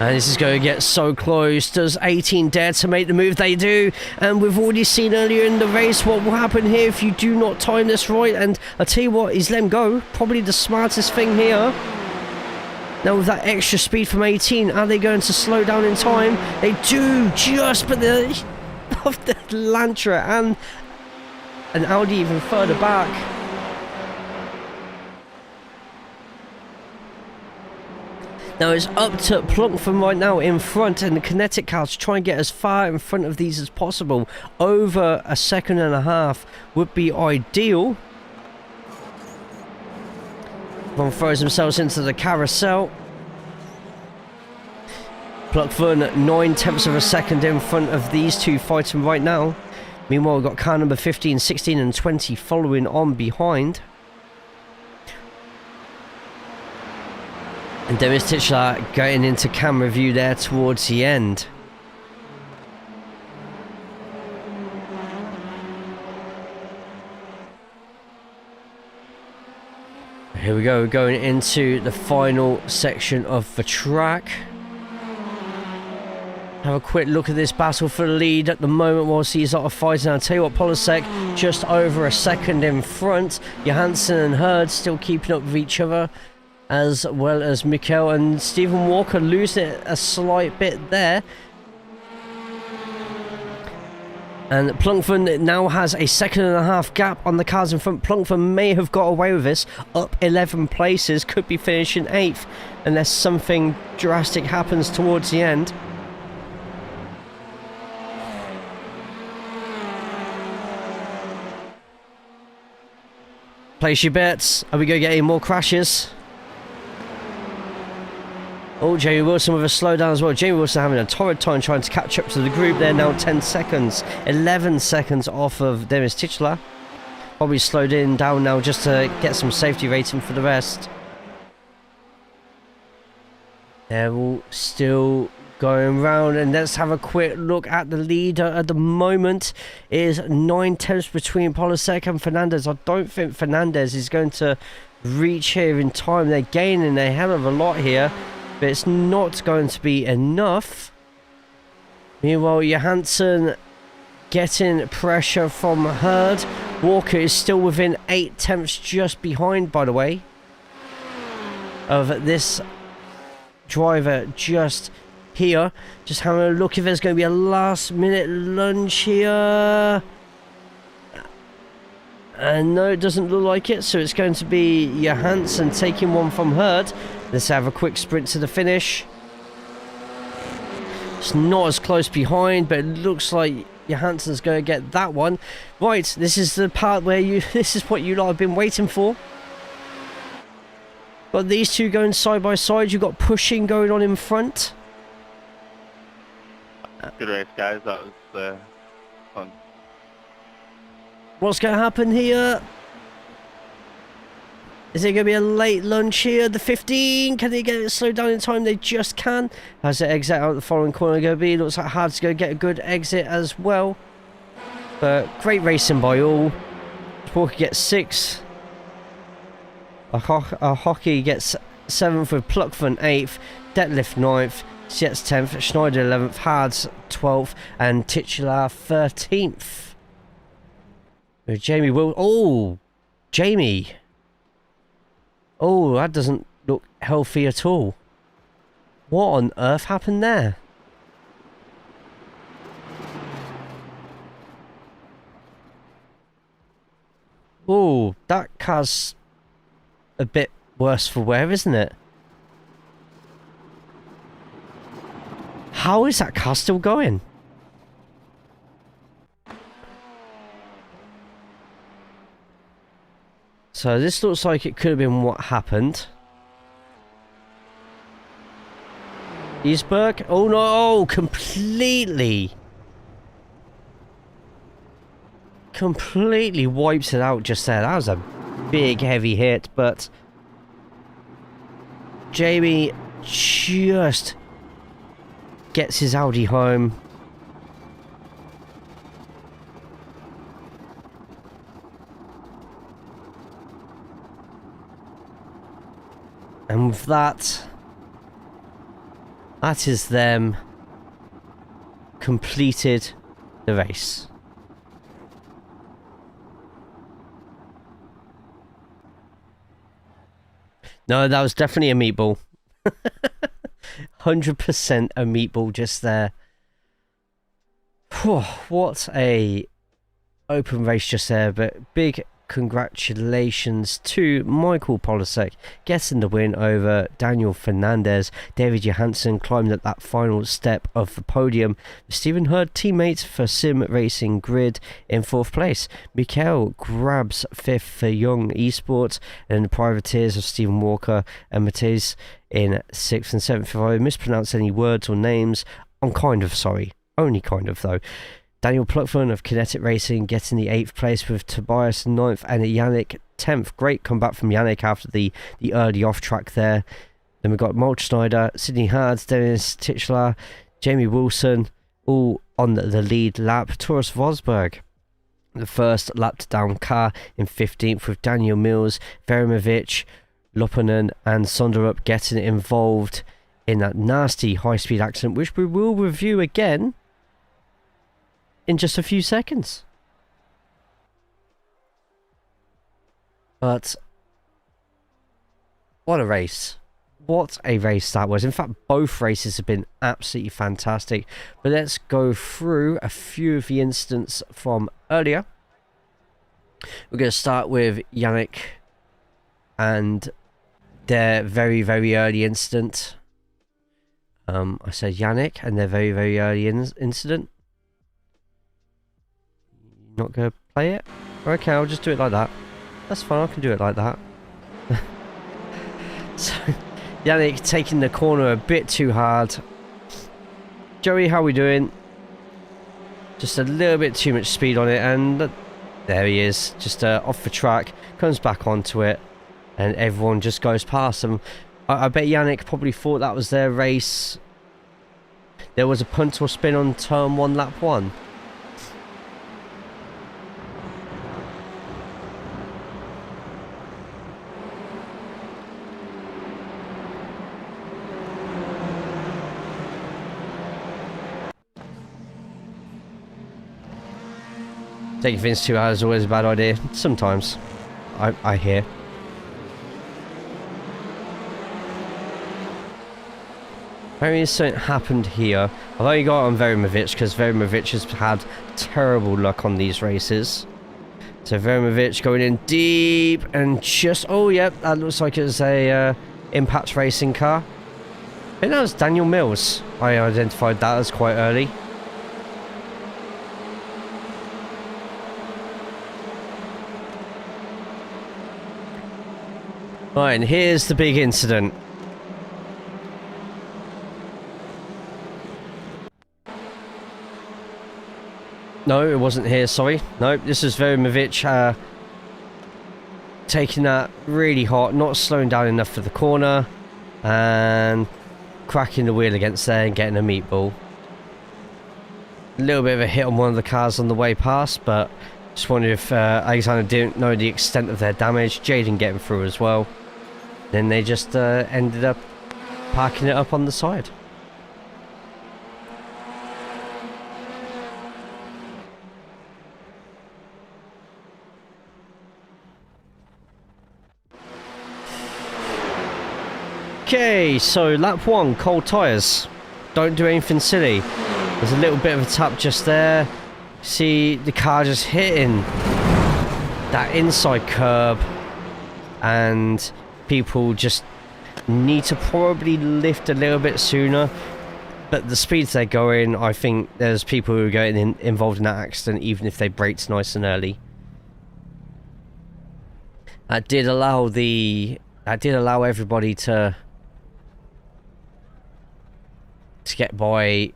And this is going to get so close. Does 18 dare to make the move? They do. And we've already seen earlier in the race what will happen here if you do not time this right. And I'll tell you what, he's let him go. Probably the smartest thing here. Now with that extra speed from 18, are they going to slow down in time? They do, just but the of the Lantra and an Audi even further back. Now it's up to Plukven right now in front, and the kinetic cars to try and get as far in front of these as possible. Over a second and a half would be ideal. One throws themselves into the carousel. Plukven 9/10 of a second in front of these two fighting right now. Meanwhile, we've got car number 15, 16 and 20 following on behind. And Demis Titchler getting into camera view there towards the end. Here we go, we're going into the final section of the track. Have a quick look at this battle for the lead at the moment whilst these are fighting. I'll tell you what, Polasek just over a second in front. Johansson and Hurd still keeping up with each other, as well as Mikkel and Stephen Walker losing it a slight bit there. And Plukven now has a second and a half gap on the cars in front. Plukven may have got away with this, up 11 places, could be finishing 8th unless something drastic happens towards the end. Place your bets. Are we going to get any more crashes? Oh, Jamie Wilson with a slowdown as well. Jamie Wilson having a torrid time trying to catch up to the group. They're now 10 seconds. 11 seconds off of Demis Titchler. Probably slowed in down now just to get some safety rating for the rest. They're all still going round, and let's have a quick look at the leader at the moment. It is 9/10 between Polasek and Fernandez. I don't think Fernandez is going to reach here in time. They're gaining a hell of a lot here, but it's not going to be enough. Meanwhile, Johansson getting pressure from Hurd. Walker is still within 8/10 just behind, by the way, of this driver just here. Just having a look if there's going to be a last minute lunge here. And no, it doesn't look like it, so it's going to be Johansson taking one from Hurd. Let's have a quick sprint to the finish. It's not as close behind, but it looks like Johansson's going to get that one. Right, this is the part where this is what you lot have been waiting for. Got these two going side by side. You've got pushing going on in front. Good race, guys. That was fun. What's going to happen here? Is there going to be a late lunge here? The 15, can they get it slowed down in time? They just can. As they exit out the following corner going to be. Looks like Hard's going to get a good exit as well. But great racing by all. Walker gets 6. A Hockey gets 7th with Plukven 8th. Detlef 9th. Sietz 10th. Schneider 11th. Hard's 12th. And Titchler 13th. Jamie will. Oh! Jamie! Oh, that doesn't look healthy at all. What on earth happened there? Oh, that car's a bit worse for wear, isn't it? How is that car still going? So this looks like it could have been what happened. Duisburg? Oh no, completely wipes it out just there. That was a big heavy hit, but Jamie just gets his Audi home. And with that, that is them completed the race. No, that was definitely a meatball. 100% a meatball just there. Whew, what a open race just there, but big congratulations to Michael Polasek getting the win over Daniel Fernandez. David Johansson climbed up that final step of the podium. Stephen Hurd, teammates for Sim Racing Grid, in 4th place. Mikael grabs 5th for Young Esports, and the privateers of Stephen Walker and Matisse in 6th and 7th. If I mispronounce any words or names, I'm kind of sorry. Only kind of, though. Daniel Pluckman of Kinetic Racing getting the 8th place, with Tobias 9th and Yannick 10th. Great comeback from Yannick after the early off track there. Then we've got Mulch Schneider, Sidney Hards, Dennis Tichler, Jamie Wilson, all on the lead lap. Taurus Vosberg, the first lapped down car, in 15th, with Daniel Mills, Verimovic, Lopanen and Sonderup getting involved in that nasty high-speed accident, which we will review again in just a few seconds. But what a race. What a race that was. In fact, both races have been absolutely fantastic. But let's go through a few of the incidents from earlier. We're going to start with Yannick and their very, very early incident. I said Yannick and their very, very early incident. Not going to play it? Okay, I'll just do it like that. That's fine, I can do it like that. So, Yannick taking the corner a bit too hard. Joey, how we doing? Just a little bit too much speed on it, and there he is. Just off the track, comes back onto it, and everyone just goes past him. I bet Yannick probably thought that was their race. There was a punt or spin on turn 1, lap 1. Taking things too hard is always a bad idea. Sometimes. I hear. Apparently something happened here. I've only got on Verimovic because Verimovic has had terrible luck on these races. So Verimovic going in deep and just... Oh, yep, that looks like it's a Impact Racing car. I think that was Daniel Mills. I identified that as quite early. Right, and here's the big incident. No, it wasn't here, sorry. No, this is Verimovic taking that really hot, not slowing down enough for the corner, and cracking the wheel against there and getting a meatball. A little bit of a hit on one of the cars on the way past, but just wondered if Alexander didn't know the extent of their damage. Jaden getting through as well. Then they just ended up parking it up on the side. Okay, so lap 1, cold tyres. Don't do anything silly. There's a little bit of a tap just there. See the car just hitting that inside curb, and people just need to probably lift a little bit sooner. But the speeds they're going, I think there's people who are getting involved in that accident even if they braked nice and early. That did allow everybody to get by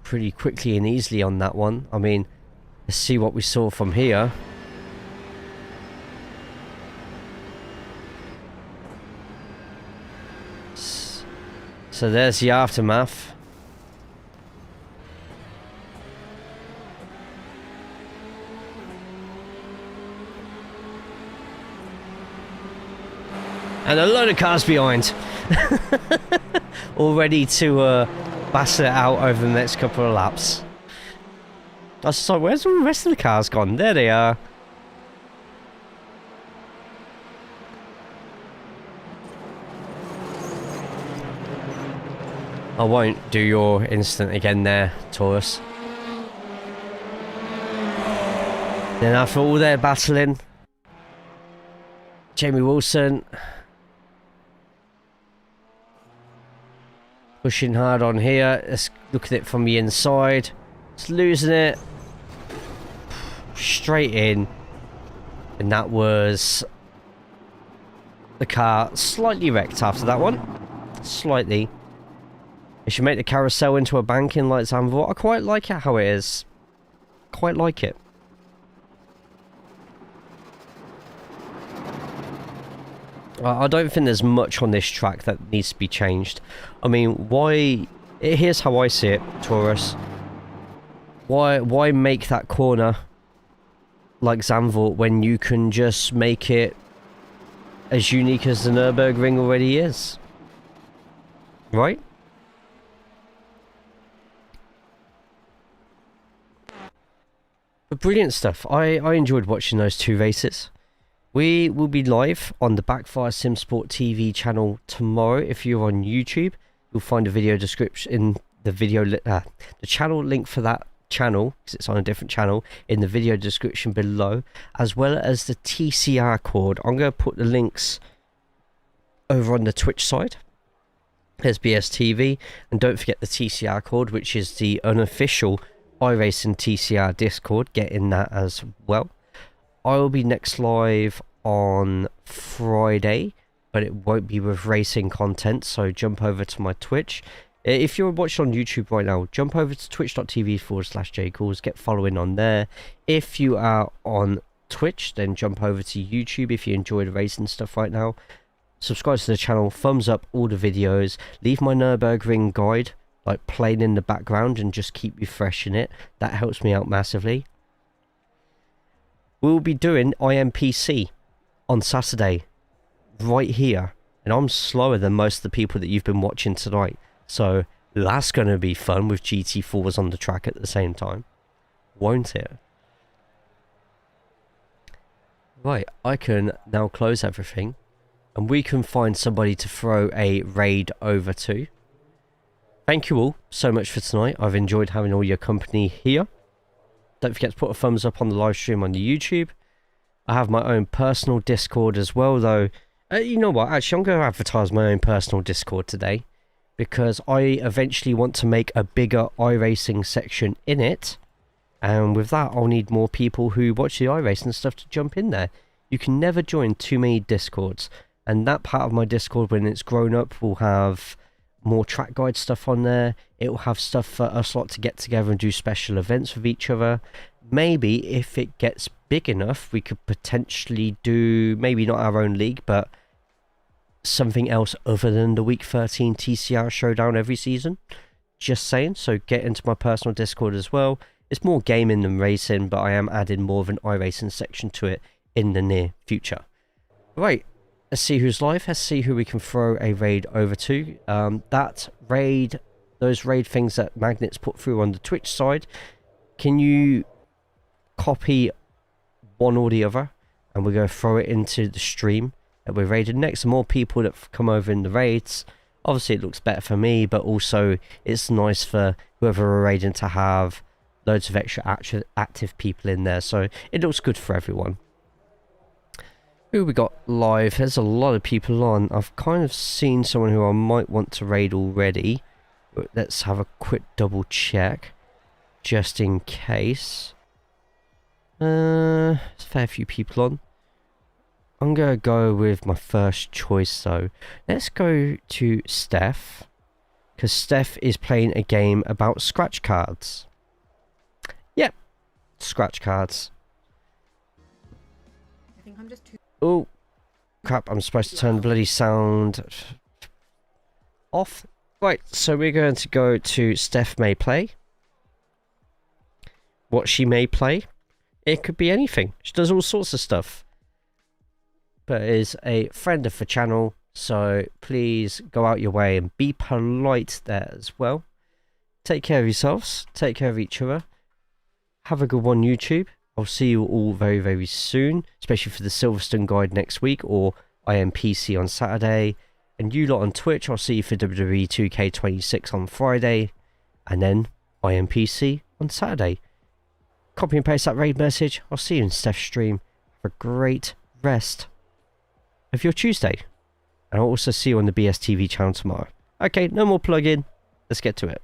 pretty quickly and easily on that one. I mean, let's see what we saw from here. So there's the aftermath. And a load of cars behind. All ready to battle it out over the next couple of laps. I was like, where's all the rest of the cars gone? There they are. I won't do your instant again there, Taurus. Then after all their battling, Jamie Wilson pushing hard on here. Let's look at it from the inside. It's losing it. Straight in. And that was the car slightly wrecked after that one. Slightly. It should make the carousel into a banking like Zandvoort. I quite like it how it is. Quite like it. I don't think there's much on this track that needs to be changed. I mean, why... Here's how I see it, Taurus. Why make that corner like Zandvoort when you can just make it as unique as the Nürburgring already is? Right? But brilliant stuff. I enjoyed watching those two races. We will be live on the Backfire Simsport TV channel tomorrow. If you're on YouTube, you'll find a video description in the video, the channel link for that channel, because it's on a different channel, in the video description below, as well as the TCR cord. I'm going to put the links over on the Twitch side, SBS TV, and don't forget the TCR cord, which is the unofficial iRacing TCR Discord. Get in that as well. I will be next live on Friday, but it won't be with racing content, so jump over to my Twitch. If you're watching on YouTube right now, jump over to twitch.tv/JayCaulls, get following on there. If you are on Twitch, then jump over to YouTube if you enjoy the racing stuff right now. Subscribe to the channel, thumbs up all the videos, leave my Nürburgring guide like playing in the background and just keep you fresh in it. That helps me out massively. We'll be doing IMPC on Saturday, right here. And I'm slower than most of the people that you've been watching tonight. So that's going to be fun with GT4s on the track at the same time. Won't it? Right, I can now close everything. And we can find somebody to throw a raid over to. Thank you all so much for tonight. I've enjoyed having all your company here. Don't forget to put a thumbs up on the live stream on the YouTube. I have my own personal Discord as well, though. You know what? Actually, I'm going to advertise my own personal Discord today, because I eventually want to make a bigger iRacing section in it. And with that, I'll need more people who watch the iRacing stuff to jump in there. You can never join too many Discords. And that part of my Discord, when it's grown up, will have more track guide stuff on there. It will have stuff for us lot to get together and do special events with each other. Maybe if it gets big enough, we could potentially do, maybe not our own league, but something else other than the week 13 TCR showdown every season. Just saying. So get into my personal Discord as well. It's more gaming than racing, but I am adding more of an iRacing section to it in the near future. Right. Let's see who's live. Let's see who we can throw a raid over to. That raid, those raid things that Magnets put through on the Twitch side, can you copy one or the other? And we're going to throw it into the stream that we're raiding next. The more people that come over in the raids, obviously it looks better for me, but also it's nice for whoever we're raiding to have loads of extra active people in there. So it looks good for everyone. Who we got live? There's a lot of people on. I've kind of seen someone who I might want to raid already. But let's have a quick double check, just in case. There's a fair few people on. I'm going to go with my first choice though. Let's go to Steph. Because Steph is playing a game about scratch cards. Yep. Scratch cards. I think I'm just too. Oh. Crap, I'm supposed to turn the bloody sound off. Right, so we're going to go to Steph May Play. What she may play. It could be anything. She does all sorts of stuff. But is a friend of the channel, so please go out your way and be polite there as well. Take care of yourselves. Take care of each other. Have a good one, YouTube. I'll see you all very, very soon, especially for the Silverstone guide next week, or IMPC on Saturday. And you lot on Twitch, I'll see you for WWE 2K26 on Friday, and then IMPC on Saturday. Copy and paste that raid message. I'll see you in Steph's stream. Have a great rest of your Tuesday. And I'll also see you on the BSTV channel tomorrow. Okay, no more plug-in. Let's get to it.